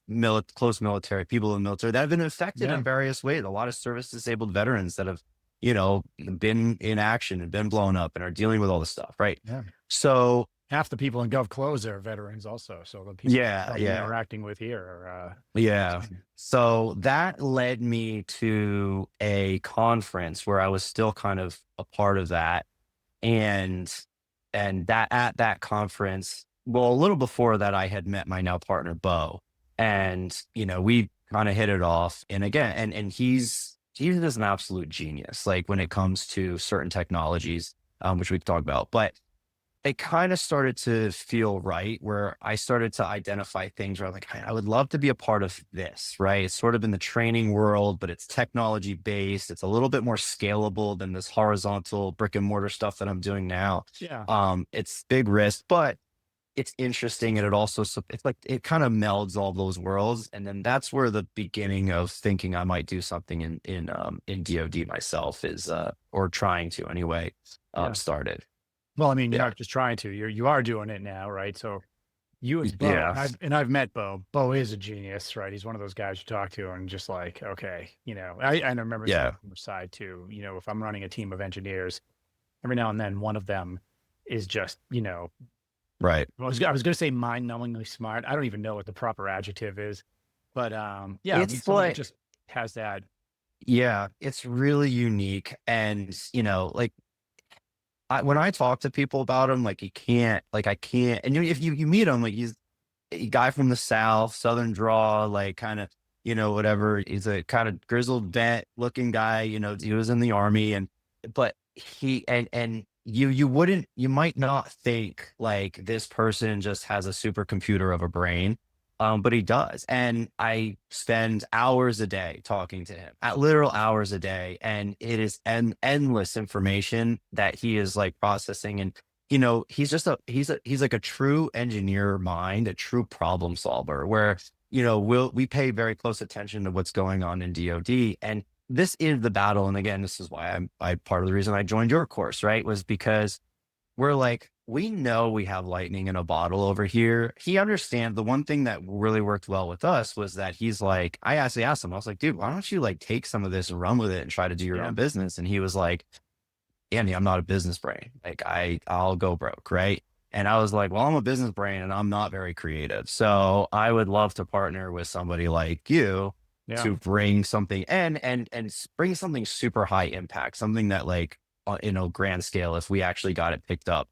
close military people in the military that have been affected in various ways. A lot of service disabled veterans that have, been in action and been blown up and are dealing with all this stuff. Right. Yeah. So half the people in GovClose are veterans also. So the people interacting with here are, So that led me to a conference where I was still kind of a part of that. And that at that conference, well, a little before that, I had met my now partner, Bo, and, we kind of hit it off. And again, and he's just an absolute genius, like when it comes to certain technologies, which we can talk about, but it kind of started to feel right where I started to identify things where I'm like, I would love to be a part of this, right? It's sort of in the training world, but it's technology based. It's a little bit more scalable than this horizontal brick and mortar stuff that I'm doing now. Yeah. It's big risk, but it's interesting. And it's like, it kind of melds all those worlds. And then that's where the beginning of thinking I might do something in DoD myself is, or trying to anyway, started. Well, I mean, you're not just trying to, you are doing it now, right? So you and Bo, and I've met Bo. Bo is a genius, right? He's one of those guys you talk to and just like, okay, I remember from the side too, if I'm running a team of engineers, every now and then one of them is just, right. I was going to say mind-numbingly smart. I don't even know what the proper adjective is, but it's like, just has that. Yeah, it's really unique. And, like when I talk to people about him, like I can't, and if you meet him, like he's a guy from the South, Southern draw, like kind of, whatever. He's a kind of grizzled vet looking guy, he was in the Army but you might not think like this person just has a supercomputer of a brain. But he does. And I spend hours a day talking to him, at literal hours a day. And it is an endless information that he is like processing. And, he's like a true engineer mind, a true problem solver where, we pay very close attention to what's going on in DoD. And this is the battle. And again, this is why I part of the reason I joined your course, right? Was because we're like, we know we have lightning in a bottle over here. He understands. The one thing that really worked well with us was that he's like, I actually asked him, I was like, dude, why don't you like take some of this and run with it and try to do your own business? And he was like, Andy, I'm not a business brain. Like I'll go broke. Right. And I was like, well, I'm a business brain and I'm not very creative. So I would love to partner with somebody like you to bring something and bring something super high impact, something that like, grand scale, if we actually got it picked up,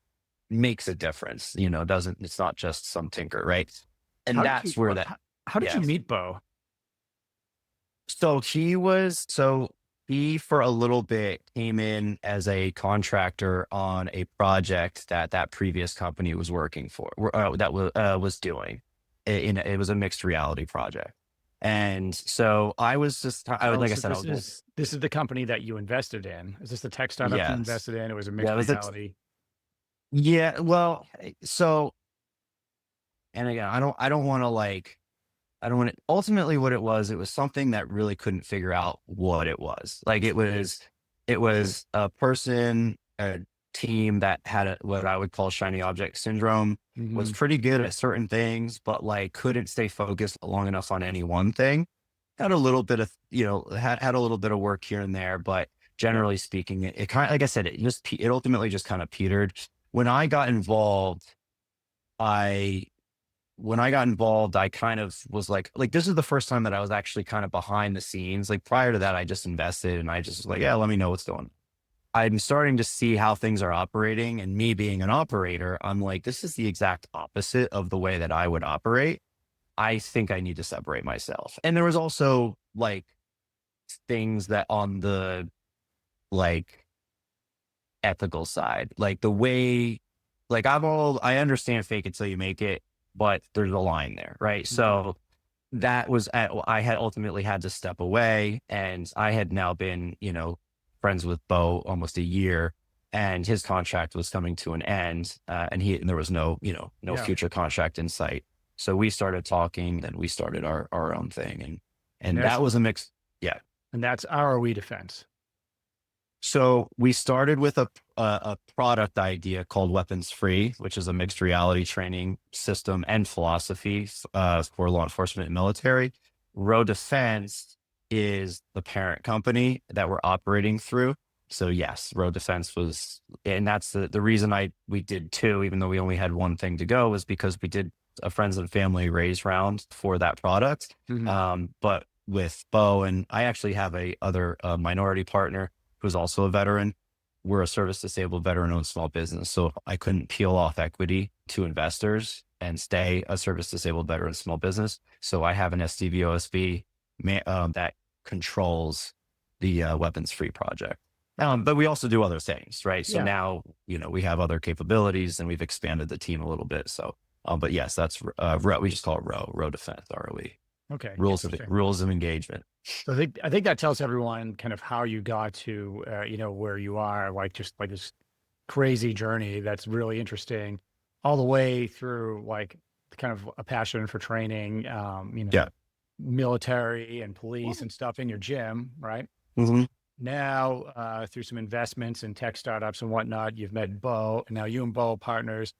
makes a difference, it's not just some tinker, right? And how did you meet Bo? So he for a little bit came in as a contractor on a project that previous company was working for, that was doing. It was a mixed reality project. And so I was just, like I said, this is the company that you invested in. Is this the tech startup you invested in? It was a mixed reality. Yeah. Well, so, and again, I don't want to ultimately what it was something that really couldn't figure out what it was. Like it was a person, a team that had what I would call shiny object syndrome, was pretty good at certain things, but like couldn't stay focused long enough on any one thing. Had a little bit of, had a little bit of work here and there, but generally speaking, it kind of, like I said, it ultimately just kind of petered. When I got involved, I kind of was like, this is the first time that I was actually kind of behind the scenes. Like prior to that, I just invested and I just was like, yeah, let me know what's going on. I'm starting to see how things are operating, and me being an operator, I'm like, this is the exact opposite of the way that I would operate. I think I need to separate myself. And there was also like things that on the like ethical side, like the way, like I understand fake it till you make it, but there's a line there, right? So that was I had ultimately had to step away, and I had now been, friends with Bo almost a year, and his contract was coming to an end, and there was no, no Yeah. future contract in sight. So we started talking, then we started our own thing, and that was a mix. Yeah. And that's ROE Defense. So we started with a product idea called Weapons Free, which is a mixed reality training system and philosophy for law enforcement and military. ROE Defense is the parent company that we're operating through. So yes, ROE Defense was, and that's the reason we did two, even though we only had one thing to go, was because we did a friends and family raise round for that product. But with Bo, and I actually have a other minority partner who's also a veteran. We're a service disabled veteran owned small business. So I couldn't peel off equity to investors and stay a service disabled veteran small business. So I have an SDVOSB that controls the Weapons Free project. But we also do other things, right? So now, we have other capabilities and we've expanded the team a little bit. So, but yes, that's, we just call it ROE Defense, ROE. Okay. Rules of engagement. So I think that tells everyone kind of how you got to, where you are, like just like this crazy journey that's really interesting, all the way through like kind of a passion for training, military and police and stuff in your gym, right? Now, through some investments in tech startups and whatnot, you've met Bo, and now you and Bo partners.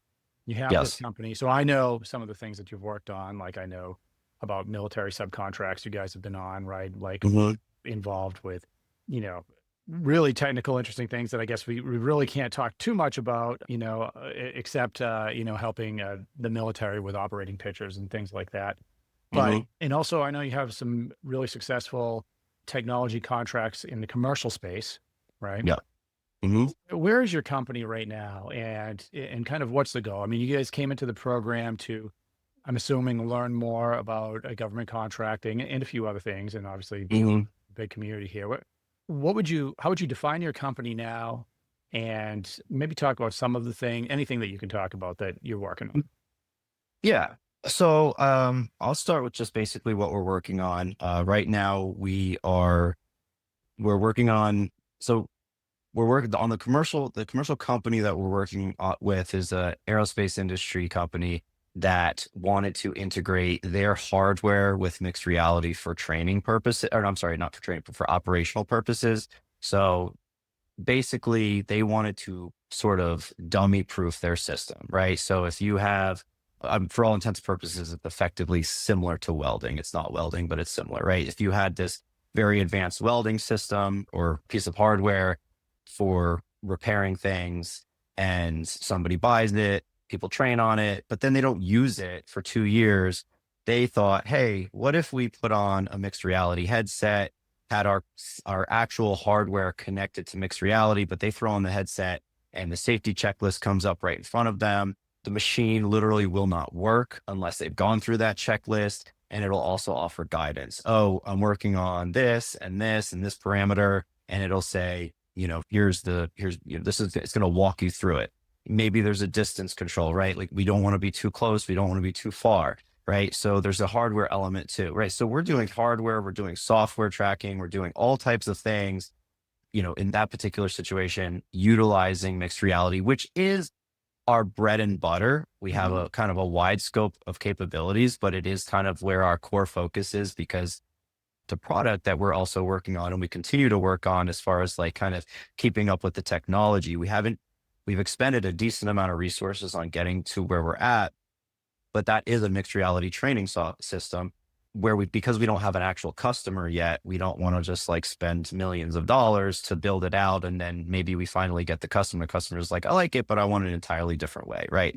You have this company. So I know some of the things that you've worked on, like I know about military subcontracts you guys have been on, right? Like involved with, really technical, interesting things that I guess we really can't talk too much about, except, helping the military with operating pictures and things like that. But, and also I know you have some really successful technology contracts in the commercial space, right? Yeah. Where is your company right now? And kind of what's the goal? I mean, you guys came into the program to, I'm assuming, learn more about government contracting and a few other things, and obviously big community here. How would you define your company now, and maybe talk about some of anything that you can talk about that you're working on? Yeah. So I'll start with just basically what we're working on. Right now we're working on, the commercial company that we're working with is a aerospace industry company that wanted to integrate their hardware with mixed reality for training purposes, or I'm sorry, not for training, but for operational purposes. So basically they wanted to sort of dummy proof their system, right? So if you have, for all intents and purposes, it's effectively similar to welding. It's not welding, but it's similar, right? If you had this very advanced welding system or piece of hardware for repairing things and somebody buys it, people train on it, but then they don't use it for 2 years. They thought, hey, what if we put on a mixed reality headset, had our actual hardware connected to mixed reality, but they throw on the headset and the safety checklist comes up right in front of them. The machine literally will not work unless they've gone through that checklist, and it'll also offer guidance. Oh, I'm working on this and this and this parameter. And it'll say, it's going to walk you through it. Maybe there's a distance control, right? Like we don't want to be too close. We don't want to be too far, right? So there's a hardware element too, right? So we're doing hardware, we're doing software tracking, we're doing all types of things, in that particular situation, utilizing mixed reality, which is our bread and butter. We have a kind of a wide scope of capabilities, but it is kind of where our core focus is, because the product that we're also working on and we continue to work on as far as like kind of keeping up with the technology, we've expended a decent amount of resources on getting to where we're at, but that is a mixed reality training system where because we don't have an actual customer yet, we don't want to just like spend millions of dollars to build it out. And then maybe we finally get the customer's like, I like it, but I want it an entirely different way. Right.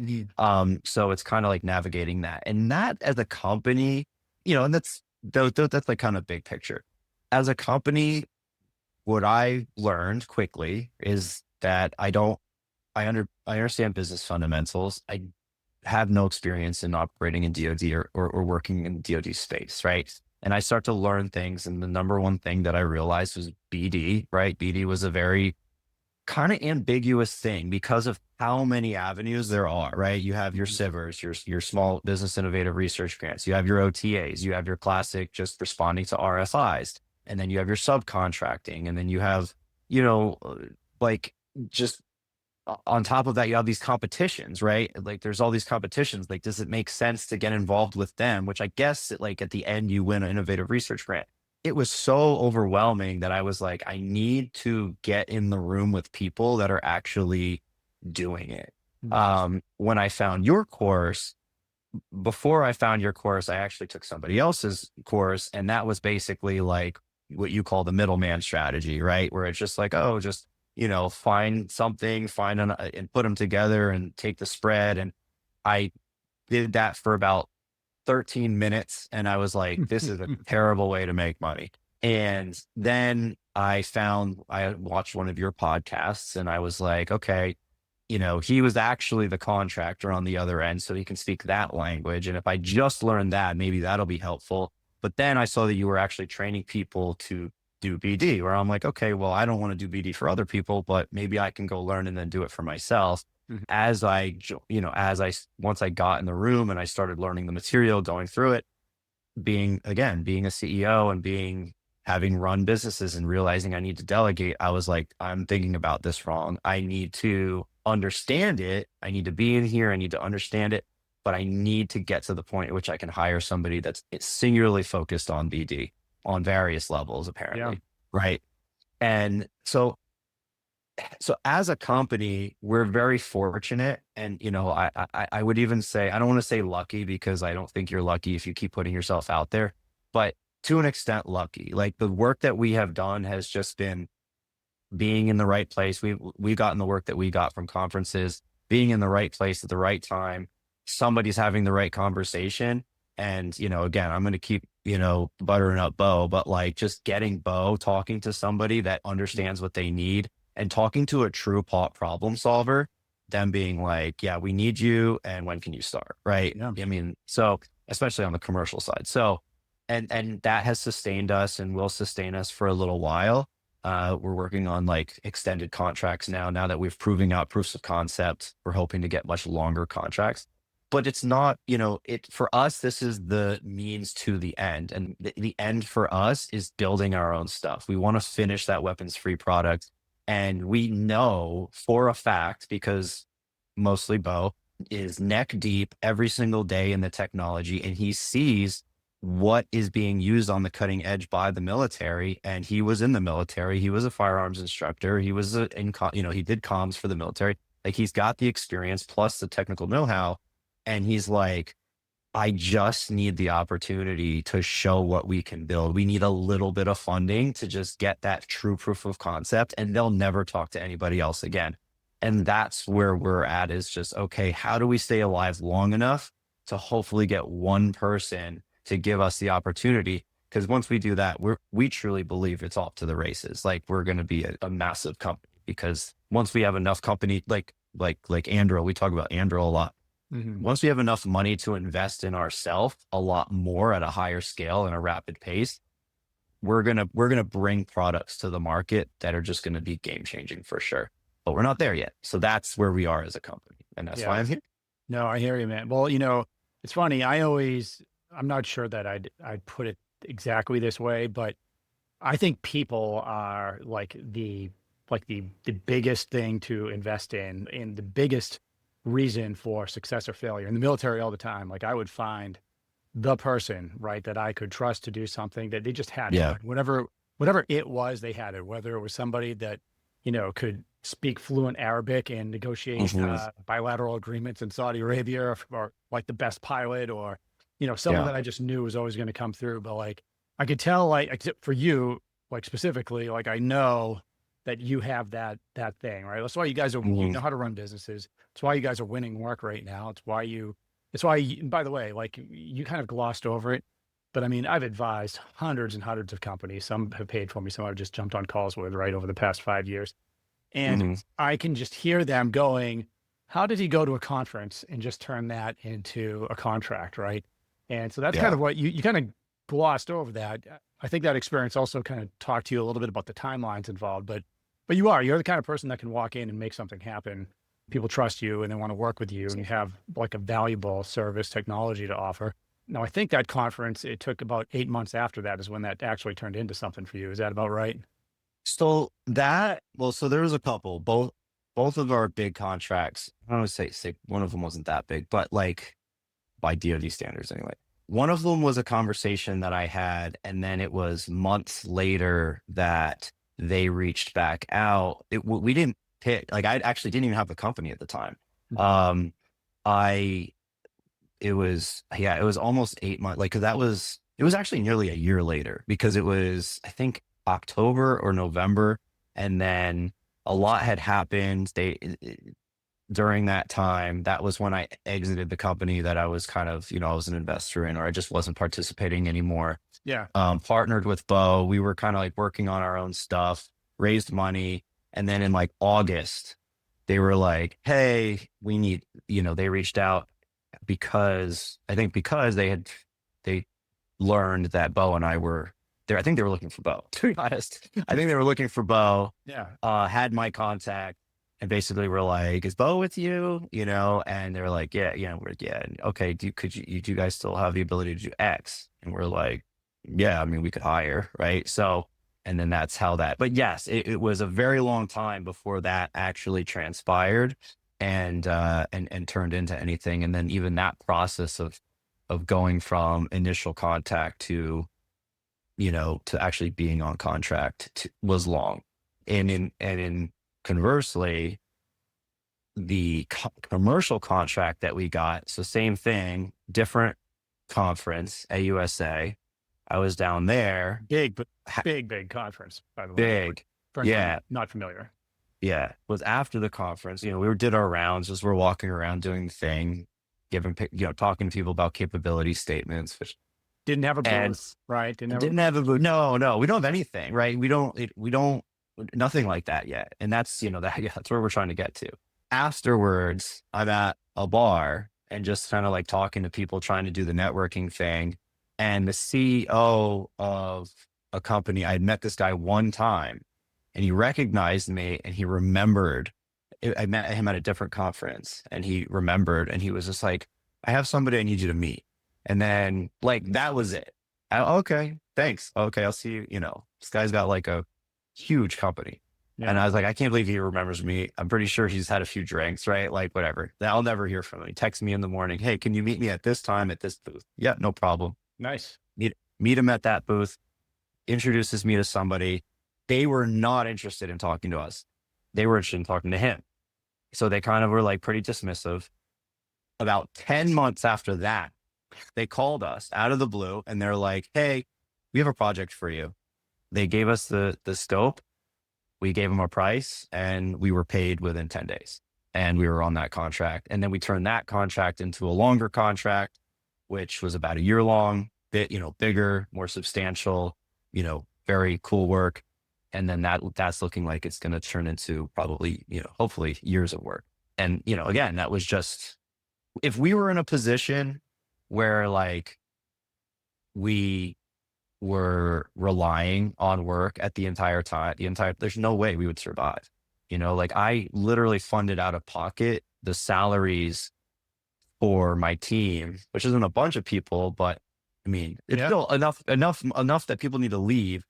So it's kind of like navigating that, and that as a company, and that's like kind of big picture. As a company, what I learned quickly is that I understand business fundamentals. I have no experience in operating in DoD or working in DoD space, right? And I start to learn things. And the number one thing that I realized was BD, right? BD was a very kind of ambiguous thing because of how many avenues there are, right? You have your SIVRs, your small business innovative research grants, you have your OTAs, you have your classic just responding to RFIs, and then you have your subcontracting, and then you have like just on top of that, you have these competitions, right? Like there's all these competitions. Like, does it make sense to get involved with them? Which I guess like at the end you win an innovative research grant. It was so overwhelming that I was like, I need to get in the room with people that are actually doing it. When I found your course, before I found your course, I actually took somebody else's course, and that was basically like what you call the middleman strategy, right? Where it's just like, oh, just find something, and put them together and take the spread. And I did that for about 13 minutes, and I was like, this is a terrible way to make money. And then I watched one of your podcasts, and I was like, okay, he was actually the contractor on the other end, so he can speak that language. And if I just learn that, maybe that'll be helpful. But then I saw that you were actually training people to do BD, where I'm like, okay, well, I don't want to do BD for other people, but maybe I can go learn and then do it for myself. As once I got in the room and I started learning the material, going through it, being a CEO and having run businesses and realizing I need to delegate, I was like, I'm thinking about this wrong. I need to understand it. I need to be in here. I need to understand it, but I need to get to the point at which I can hire somebody that's singularly focused on BD on various levels, apparently. Yeah. Right. And so as a company, we're very fortunate. And, I would even say, I don't want to say lucky, because I don't think you're lucky if you keep putting yourself out there, but to an extent lucky. Like the work that we have done has just been being in the right place. We've gotten the work that we got from conferences, being in the right place at the right time. Somebody's having the right conversation. And, again, I'm going to keep, buttering up Bo, but like just getting Bo talking to somebody that understands what they need and talking to a true problem solver, them being like, yeah, we need you. And when can you start? Right. Yeah. I mean, so especially on the commercial side. So, and that has sustained us and will sustain us for a little while. We're working on like extended contracts now that we've proving out proofs of concept. We're hoping to get much longer contracts, but it's not, for us, this is the means to the end. And the end for us is building our own stuff. We want to finish that weapons-free product. And we know for a fact, because mostly Bo is neck deep every single day in the technology, and he sees what is being used on the cutting edge by the military. And he was in the military. He was a firearms instructor. He was he did comms for the military. Like he's got the experience plus the technical know-how. And he's like, I just need the opportunity to show what we can build. We need a little bit of funding to just get that true proof of concept, and they'll never talk to anybody else again. And that's where we're at, is just, okay, how do we stay alive long enough to hopefully get one person to give us the opportunity? Because once we do that, we truly believe it's off to the races. Like we're going to be a massive company, because once we have enough company, like Andrew, we talk about Andrew a lot. Once we have enough money to invest in ourselves a lot more at a higher scale and a rapid pace, we're gonna bring products to the market that are just gonna be game changing for sure. But we're not there yet. So that's where we are as a company, and that's why I'm here. No, I hear you, man. Well, it's funny. I'm not sure that I'd put it exactly this way, but I think people are like the biggest thing to invest in, and the biggest reason for success or failure in the military all the time. Like I would find the person, right, that I could trust to do something that they just had. Yeah. Whatever it was, they had it, whether it was somebody that, could speak fluent Arabic and negotiate bilateral agreements in Saudi Arabia, or like the best pilot, or, someone that I just knew was always going to come through. But like, I could tell, like for you, like specifically, like I know that you have that thing, right? That's why you guys you know how to run businesses. It's why you guys are winning work right now. It's why by the way, like you kind of glossed over it, but I mean, I've advised hundreds and hundreds of companies. Some have paid for me. Some I've just jumped on calls with, right, over the past 5 years. And I can just hear them going, how did he go to a conference and just turn that into a contract, right? And so that's kind of what you kind of glossed over that. I think that experience also kind of talked to you a little bit about the timelines involved, but you're the kind of person that can walk in and make something happen. People trust you and they want to work with you, and you have like a valuable service technology to offer. Now, I think that conference, it took about 8 months after that is when that actually turned into something for you. Is that about right? So so there was a couple, both of our big contracts. I don't want to say one of them wasn't that big, but like by DoD standards anyway. One of them was a conversation that I had, and then it was months later that they reached back out. We didn't pick, like I actually didn't even have the company at the time. Um, I it was yeah, it was almost 8 months, like 'cause it was actually nearly a year later because it was I think October or November, and then a lot had happened. During that time, that was when I exited the company that I was kind of, I was an investor in, or I just wasn't participating anymore. Yeah. Partnered with Bo. We were kind of like working on our own stuff, raised money. And then in like August, they were like, hey, we need, they reached out because they learned that Bo and I were there. I think they were looking for Bo, to be honest. I think they were looking for Bo, Yeah. had my contact, and basically we're like, is Bo with you? And they're like, yeah, okay. Do you guys still have the ability to do X? And we're like, yeah, I mean, we could hire, right? So, and then that's how that, but yes, it was a very long time before that actually transpired and turned into anything. And then even that process of going from initial contact to, to actually being on contract was long. And in conversely, the commercial contract that we got, so same thing, different conference, AUSA. I was down there. Big conference, by the way. Big. Frankly, Yeah. not familiar. Yeah. Was after the conference, we did our rounds as we're walking around doing the thing, talking to people about capability statements, which didn't have a booth, right? Didn't have a booth. No, we don't have anything, right? We don't, nothing like that yet. And that's, that's where we're trying to get to. Afterwards, I'm at a bar and just kind of like talking to people, trying to do the networking thing. And the CEO of a company, I had met this guy one time and he recognized me and he remembered. I met him at a different conference and he remembered and he was just like, I have somebody I need you to meet. And then like, that was it. Okay, thanks. Okay, I'll see you. This guy's got like a huge company. Yeah. And I was like, I can't believe he remembers me. I'm pretty sure he's had a few drinks, right? Like whatever. I'll never hear from him. He texts me in the morning. Hey, can you meet me at this time at this booth? Yeah, no problem. Nice. Meet him at that booth. Introduces me to somebody. They were not interested in talking to us. They were interested in talking to him. So they kind of were like pretty dismissive. About 10 months after that, they called us out of the blue and they're like, hey, we have a project for you. They gave us the scope. We gave them a price and we were paid within 10 days and we were on that contract. And then we turned that contract into a longer contract, which was about a year long, bigger, more substantial, very cool work. And then that's looking like it's going to turn into probably, hopefully years of work. And, again, that was just, if we were in a position where like we were relying on work at the entire time, there's no way we would survive. Like I literally funded out of pocket the salaries for my team, which isn't a bunch of people, but I mean, it's still enough that people need to live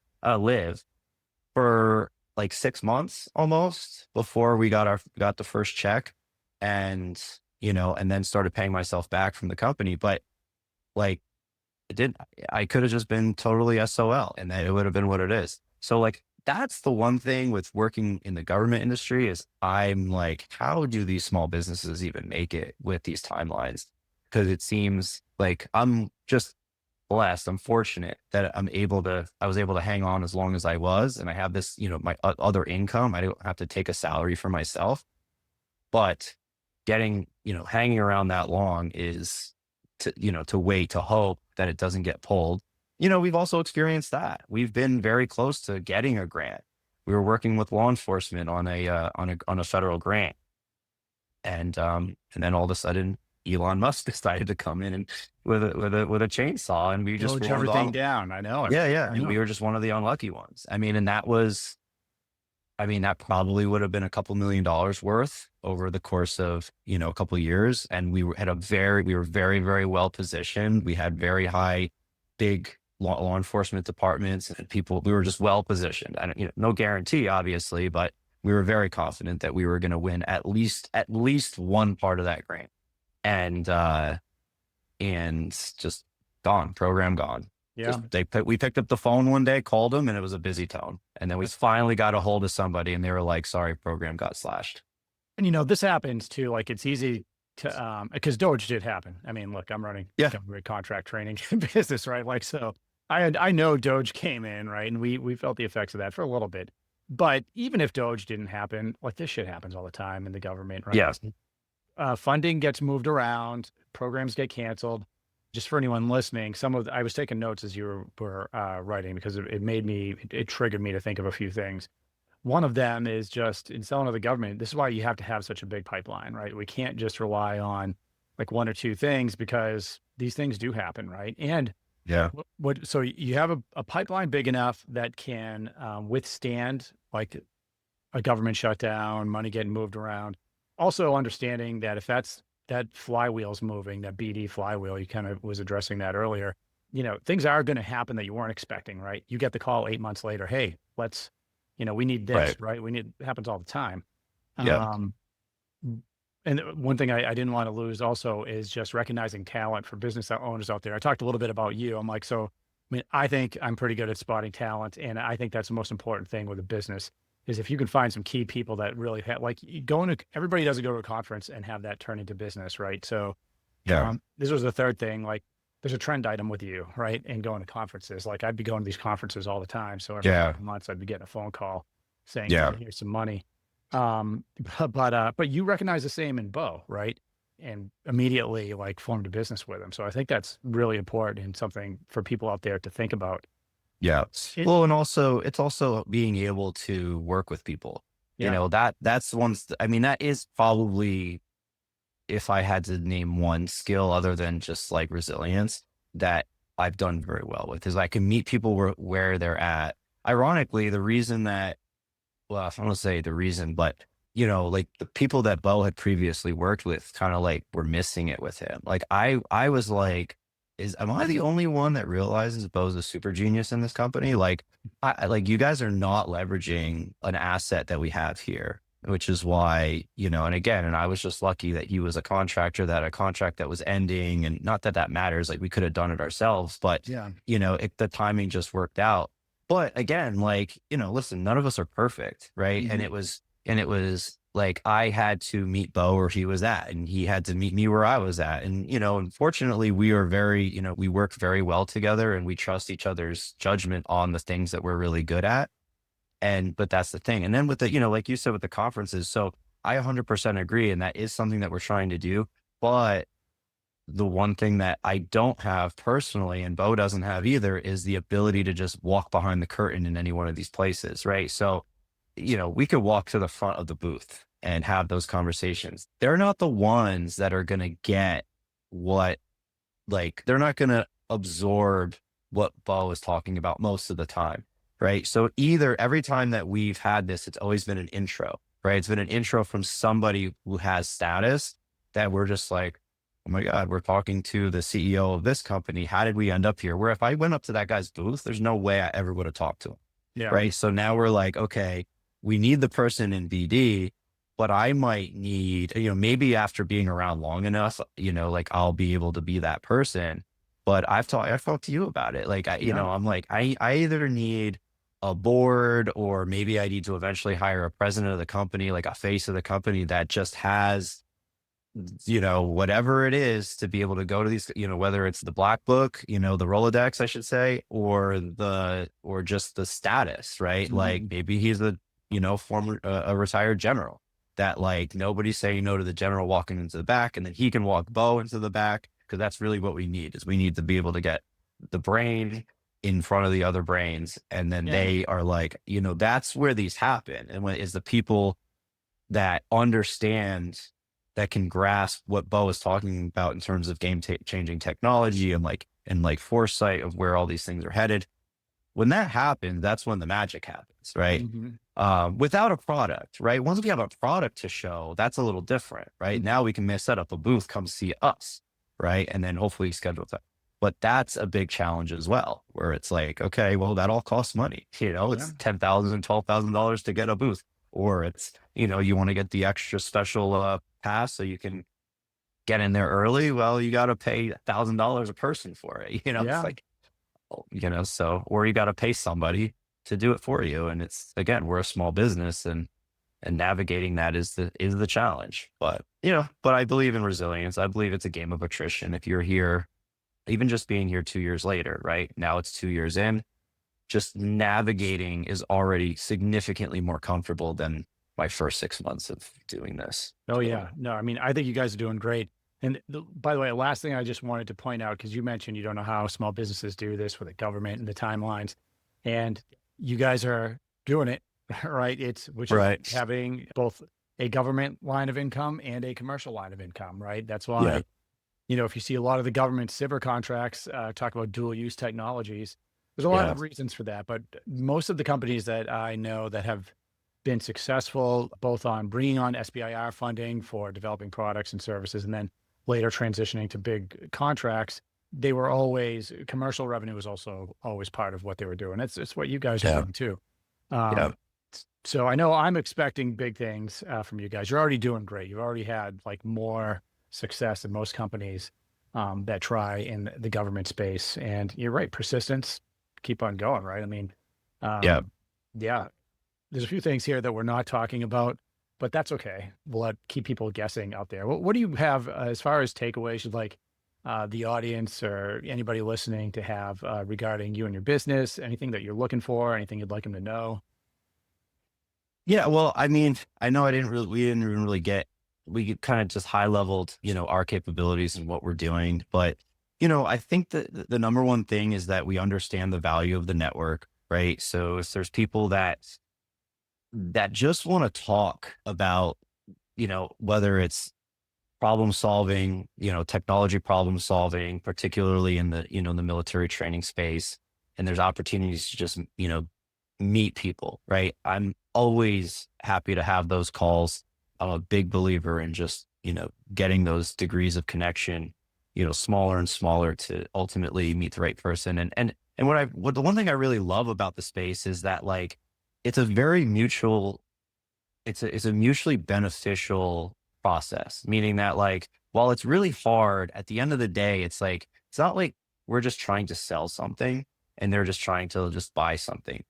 for like 6 months almost before we got the first check and, and then started paying myself back from the company. But like I could have just been totally SOL and that it would have been what it is. So like, that's the one thing with working in the government industry is I'm like, how do these small businesses even make it with these timelines? Because it seems like I'm just blessed. I'm fortunate that I was able to hang on as long as I was. And I have this, my other income. I don't have to take a salary for myself, but hanging around that long is to wait, to hope that it doesn't get pulled. We've also experienced that. We've been very close to getting a grant. We were working with law enforcement on a federal grant. And then all of a sudden Elon Musk decided to come in and with a chainsaw and we just blow everything down. I know. Yeah. And we were just one of the unlucky ones. I mean, and that probably would have been a couple $1 million worth over the course of, a couple of years. And we were very, very well positioned. We had very high, big law enforcement departments and people. We were just well positioned. I don't, no guarantee, obviously, but we were very confident that we were going to win at least one part of that grant. And just gone, program gone. Yeah. We picked up the phone one day, called them, and it was a busy tone. And then we finally got a hold of somebody, and they were like, "Sorry, program got slashed." And this happens too. Like, it's easy to because Doge did happen. I mean, look, I'm running government contract training business, right? Like, so I know Doge came in, right, and we felt the effects of that for a little bit. But even if Doge didn't happen, like, this shit happens all the time in the government, right? Yes. Funding gets moved around, programs get canceled. Just for anyone listening, I was taking notes as you were writing, because it triggered me to think of a few things. One of them is just in selling to the government. This is why you have to have such a big pipeline, right? We can't just rely on like one or two things, because these things do happen, right? And so you have a pipeline big enough that can withstand like a government shutdown, money getting moved around. Also understanding that if that flywheel's moving, that BD flywheel, you kind of was addressing that earlier, things are going to happen that you weren't expecting, right? You get the call 8 months later, hey, we need this, right? It happens all the time. Yeah. And one thing I didn't want to lose also is just recognizing talent for business owners out there. I talked a little bit about you. I'm like, I think I'm pretty good at spotting talent. And I think that's the most important thing with a business is if you can find some key people that really everybody doesn't go to a conference and have that turn into business, right? So this was the third thing, like there's a trend item with you, right? And going to conferences, like I'd be going to these conferences all the time. So every couple months I'd be getting a phone call saying, here's some money. But you recognize the same in Bo, right? And immediately like formed a business with him. So I think that's really important and something for people out there to think about. Yeah. Well, and also it's also being able to work with people, that's one. I mean, that is probably, if I had to name one skill other than just like resilience, that I've done very well with, is I can meet people where they're at. Ironically, the reason that, well, I don't want to say the reason, but like the people that Bo had previously worked with kind of like were missing it with him. Like I was like, am I the only one that realizes Bo's a super genius in this company? Like, like you guys are not leveraging an asset that we have here, which is why, and I was just lucky that he was a contractor, that a contract that was ending, and not that that matters. Like we could have done it ourselves, but the timing just worked out. But again, like, listen, none of us are perfect. Right. Mm-hmm. And it was like, I had to meet Bo where he was at, and he had to meet me where I was at. And, unfortunately we are very, we work very well together, and we trust each other's judgment on the things that we're really good at. But that's the thing. And then with the, like you said, with the conferences, so I 100% agree. And that is something that we're trying to do. But the one thing that I don't have personally, and Bo doesn't have either, is the ability to just walk behind the curtain in any one of these places. Right. So, we could walk to the front of the booth and have those conversations. They're not the ones that are going to get they're not going to absorb what Bo is talking about most of the time. Right. So either every time that we've had this, it's always been an intro, right? It's been an intro from somebody who has status that we're just like, oh my God, we're talking to the CEO of this company. How did we end up here? Where if I went up to that guy's booth, there's no way I ever would have talked to him. Yeah. Right. So now we're like, okay, we need the person in BD, but I might need, maybe after being around long enough, like I'll be able to be that person. But I've talked to you about it. Like, I'm like, I either need a board, or maybe I need to eventually hire a president of the company, like a face of the company that just has, whatever it is to be able to go to these, whether it's the black book, the Rolodex, I should say, or just the status, right? Mm-hmm. Like maybe he's a, former, a retired general that like nobody's saying no to the general walking into the back, and then he can walk Bo into the back. Cause that's really what we need, is we need to be able to get the brain in front of the other brains. And then they are like, that's where these happen. And when is the people that understand, that can grasp what Bo is talking about in terms of changing technology and like foresight of where all these things are headed. When that happens, that's when the magic happens, right? Mm-hmm. Without a product, right? Once we have a product to show, that's a little different, right? Mm-hmm. Now we can set up a booth, come see us, right? And then hopefully schedule time. But that's a big challenge as well, where it's like, okay, well, that all costs money. It's $10,000, $12,000 to get a booth, or it's, you want to get the extra special pass so you can get in there early. Well, you got to pay $1,000 a person for it. It's like, so, or you got to pay somebody to do it for you. And it's, again, we're a small business, and navigating that is the challenge. But, but I believe in resilience. I believe it's a game of attrition. If you're here, even just being here 2 years later, right now, it's 2 years in, just navigating is already significantly more comfortable than my first 6 months of doing this. Oh yeah. No, I mean, I think you guys are doing great. And by the way, last thing I just wanted to point out, because you mentioned you don't know how small businesses do this with the government and the timelines, and you guys are doing it, right? Which is having both a government line of income and a commercial line of income, right? That's why, if you see a lot of the government CIVR contracts talk about dual use technologies, there's a lot of reasons for that. But most of the companies that I know that have been successful, both on bringing on SBIR funding for developing products and services, and then later transitioning to big contracts, they were always, commercial revenue was also always part of what they were doing. It's what you guys are doing too. So I know I'm expecting big things from you guys. You're already doing great. You've already had like more success than most companies that try in the government space. And you're right, persistence, keep on going, right? I mean, there's a few things here that we're not talking about, but that's okay. We'll keep people guessing out there. What do you have as far as takeaways you'd like the audience or anybody listening to have regarding you and your business? Anything that you're looking for? Anything you'd like them to know? Yeah, well, I mean, I know we didn't even really we kind of just high leveled, our capabilities and what we're doing. But, I think that the number one thing is that we understand the value of the network, right? So if there's people that just want to talk about, whether it's problem solving, technology problem solving, particularly in the, the military training space, and there's opportunities to just, meet people, right? I'm always happy to have those calls. I'm a big believer in just, getting those degrees of connection, smaller and smaller to ultimately meet the right person. And what the one thing I really love about the space is that, like, it's a very it's a mutually beneficial process, meaning that, like, while it's really hard, at the end of the day, it's like, it's not like we're just trying to sell something and they're just trying to just buy something.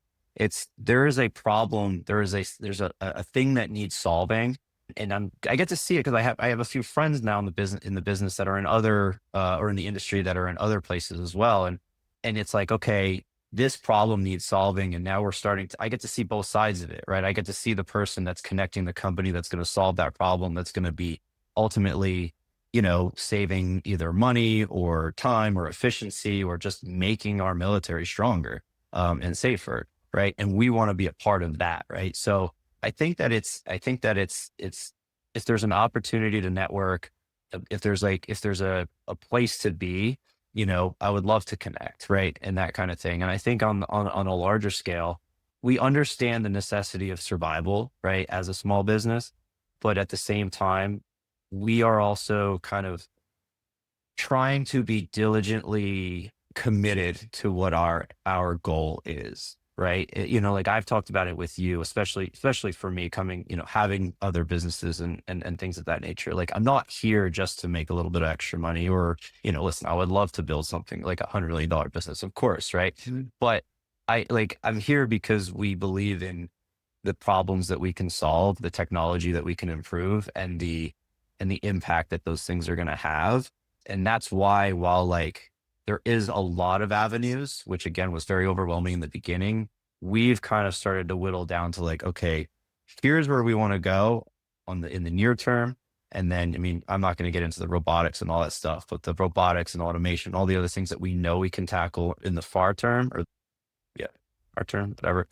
There is a problem. There's a thing that needs solving. And I get to see it because I have a few friends now in the business that are in other, or in the industry that are in other places as well. And it's like, okay, this problem needs solving. And now I get to see both sides of it, right? I get to see the person that's connecting the company that's going to solve that problem, that's going to be ultimately, saving either money or time or efficiency, or just making our military stronger and safer, right? And we want to be a part of that, right? So I think that it's if there's an opportunity to network, if there's a place to be, I would love to connect, right? And that kind of thing. And I think on a larger scale, we understand the necessity of survival, right? As a small business, but at the same time, we are also kind of trying to be diligently committed to what our goal is, right? Like I've talked about it with you, especially for me coming, having other businesses and things of that nature. Like, I'm not here just to make a little bit of extra money, or, listen, I would love to build something like $100 million business, of course. Right. Mm-hmm. But I'm here because we believe in the problems that we can solve, the technology that we can improve, and the impact that those things are going to have. And that's why, while like there is a lot of avenues, which again was very overwhelming in the beginning, we've kind of started to whittle down to like, okay, here's where we want to go in the near term. And then, I mean, I'm not going to get into the robotics and all that stuff, but the robotics and automation, all the other things that we know we can tackle in the far term, whatever,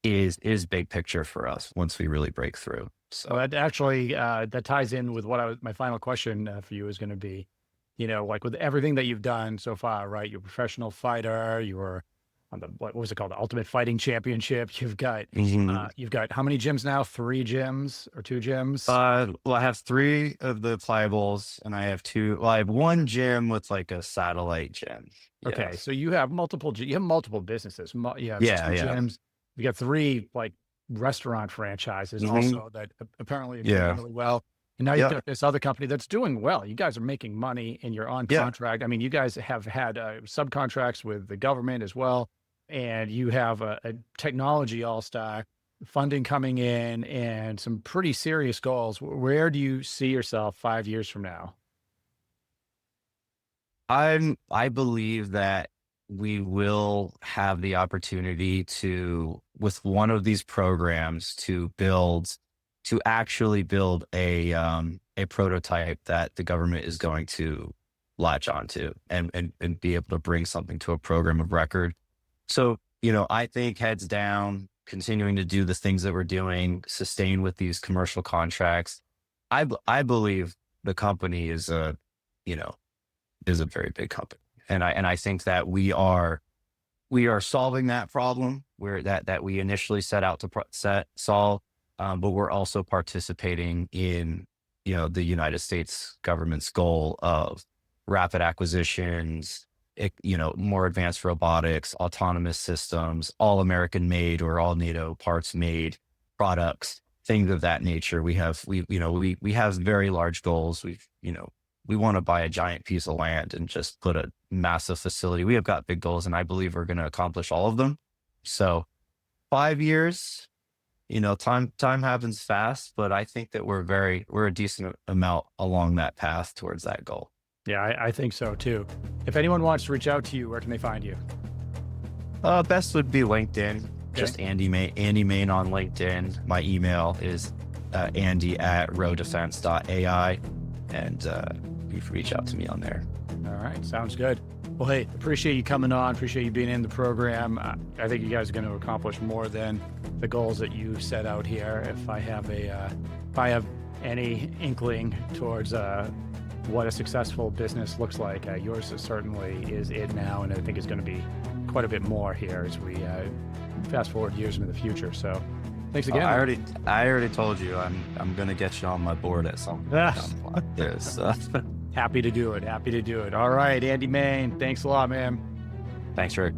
is big picture for us once we really break through. So that actually, that ties in with what my final question for you is going to be, like with everything that you've done so far, right? You're a professional fighter, you were on the, what was it called? The Ultimate Fighting Championship. You've got, Mhm. you've got how many gyms now? 3 gyms or 2 gyms? Well, I have 3 of the Pliables, and I have 2. Well, I have 1 gym with like a satellite gym. Okay, Yes. so you have multiple, you have multiple businesses. You have 2 Yeah, yeah. gyms. You got 3 like restaurant franchises Hmm. also that apparently are doing Yeah. really well. And now you've Yep. got this other company that's doing well. You guys are making money and you're on Yeah. contract. I mean, you guys have had subcontracts with the government as well, and you have a technology all-star funding coming in and some pretty serious goals. Where do you see yourself 5 years from now? I believe that we will have the opportunity to, with one of these programs, to actually build a prototype that the government is going to latch onto, and be able to bring something to a program of record. So, I think heads down, continuing to do the things that we're doing, sustain with these commercial contracts. I believe the company you know, is a very big company. And I think that we are solving that problem where that we initially set out to solve, but we're also participating in, the United States government's goal of rapid acquisitions, more advanced robotics, autonomous systems, all American made or all NATO parts made products, things of that nature. We have very large goals. We want to buy a giant piece of land and just put a massive facility. We have got big goals, and I believe we're going to accomplish all of them. So 5 years, time happens fast, but I think that we're a decent amount along that path towards that goal. Yeah, I think so too. If anyone wants to reach out to you, where can they find you? Best would be LinkedIn. Okay. Just Andy Main on LinkedIn. My email is andy@roedefense.ai, and you can reach out to me on there. All right, sounds good. Well, hey, appreciate you coming on. Appreciate you being in the program. I think you guys are going to accomplish more than the goals that you set out here. If I have any inkling towards what a successful business looks like, yours certainly is it now, and I think it's going to be quite a bit more here as we fast forward years into the future. So, thanks again. I already told you I'm going to get you on my board at some point. Yes. Happy to do it. Happy to do it. All right, Andy Main, thanks a lot, man. Thanks, Rick.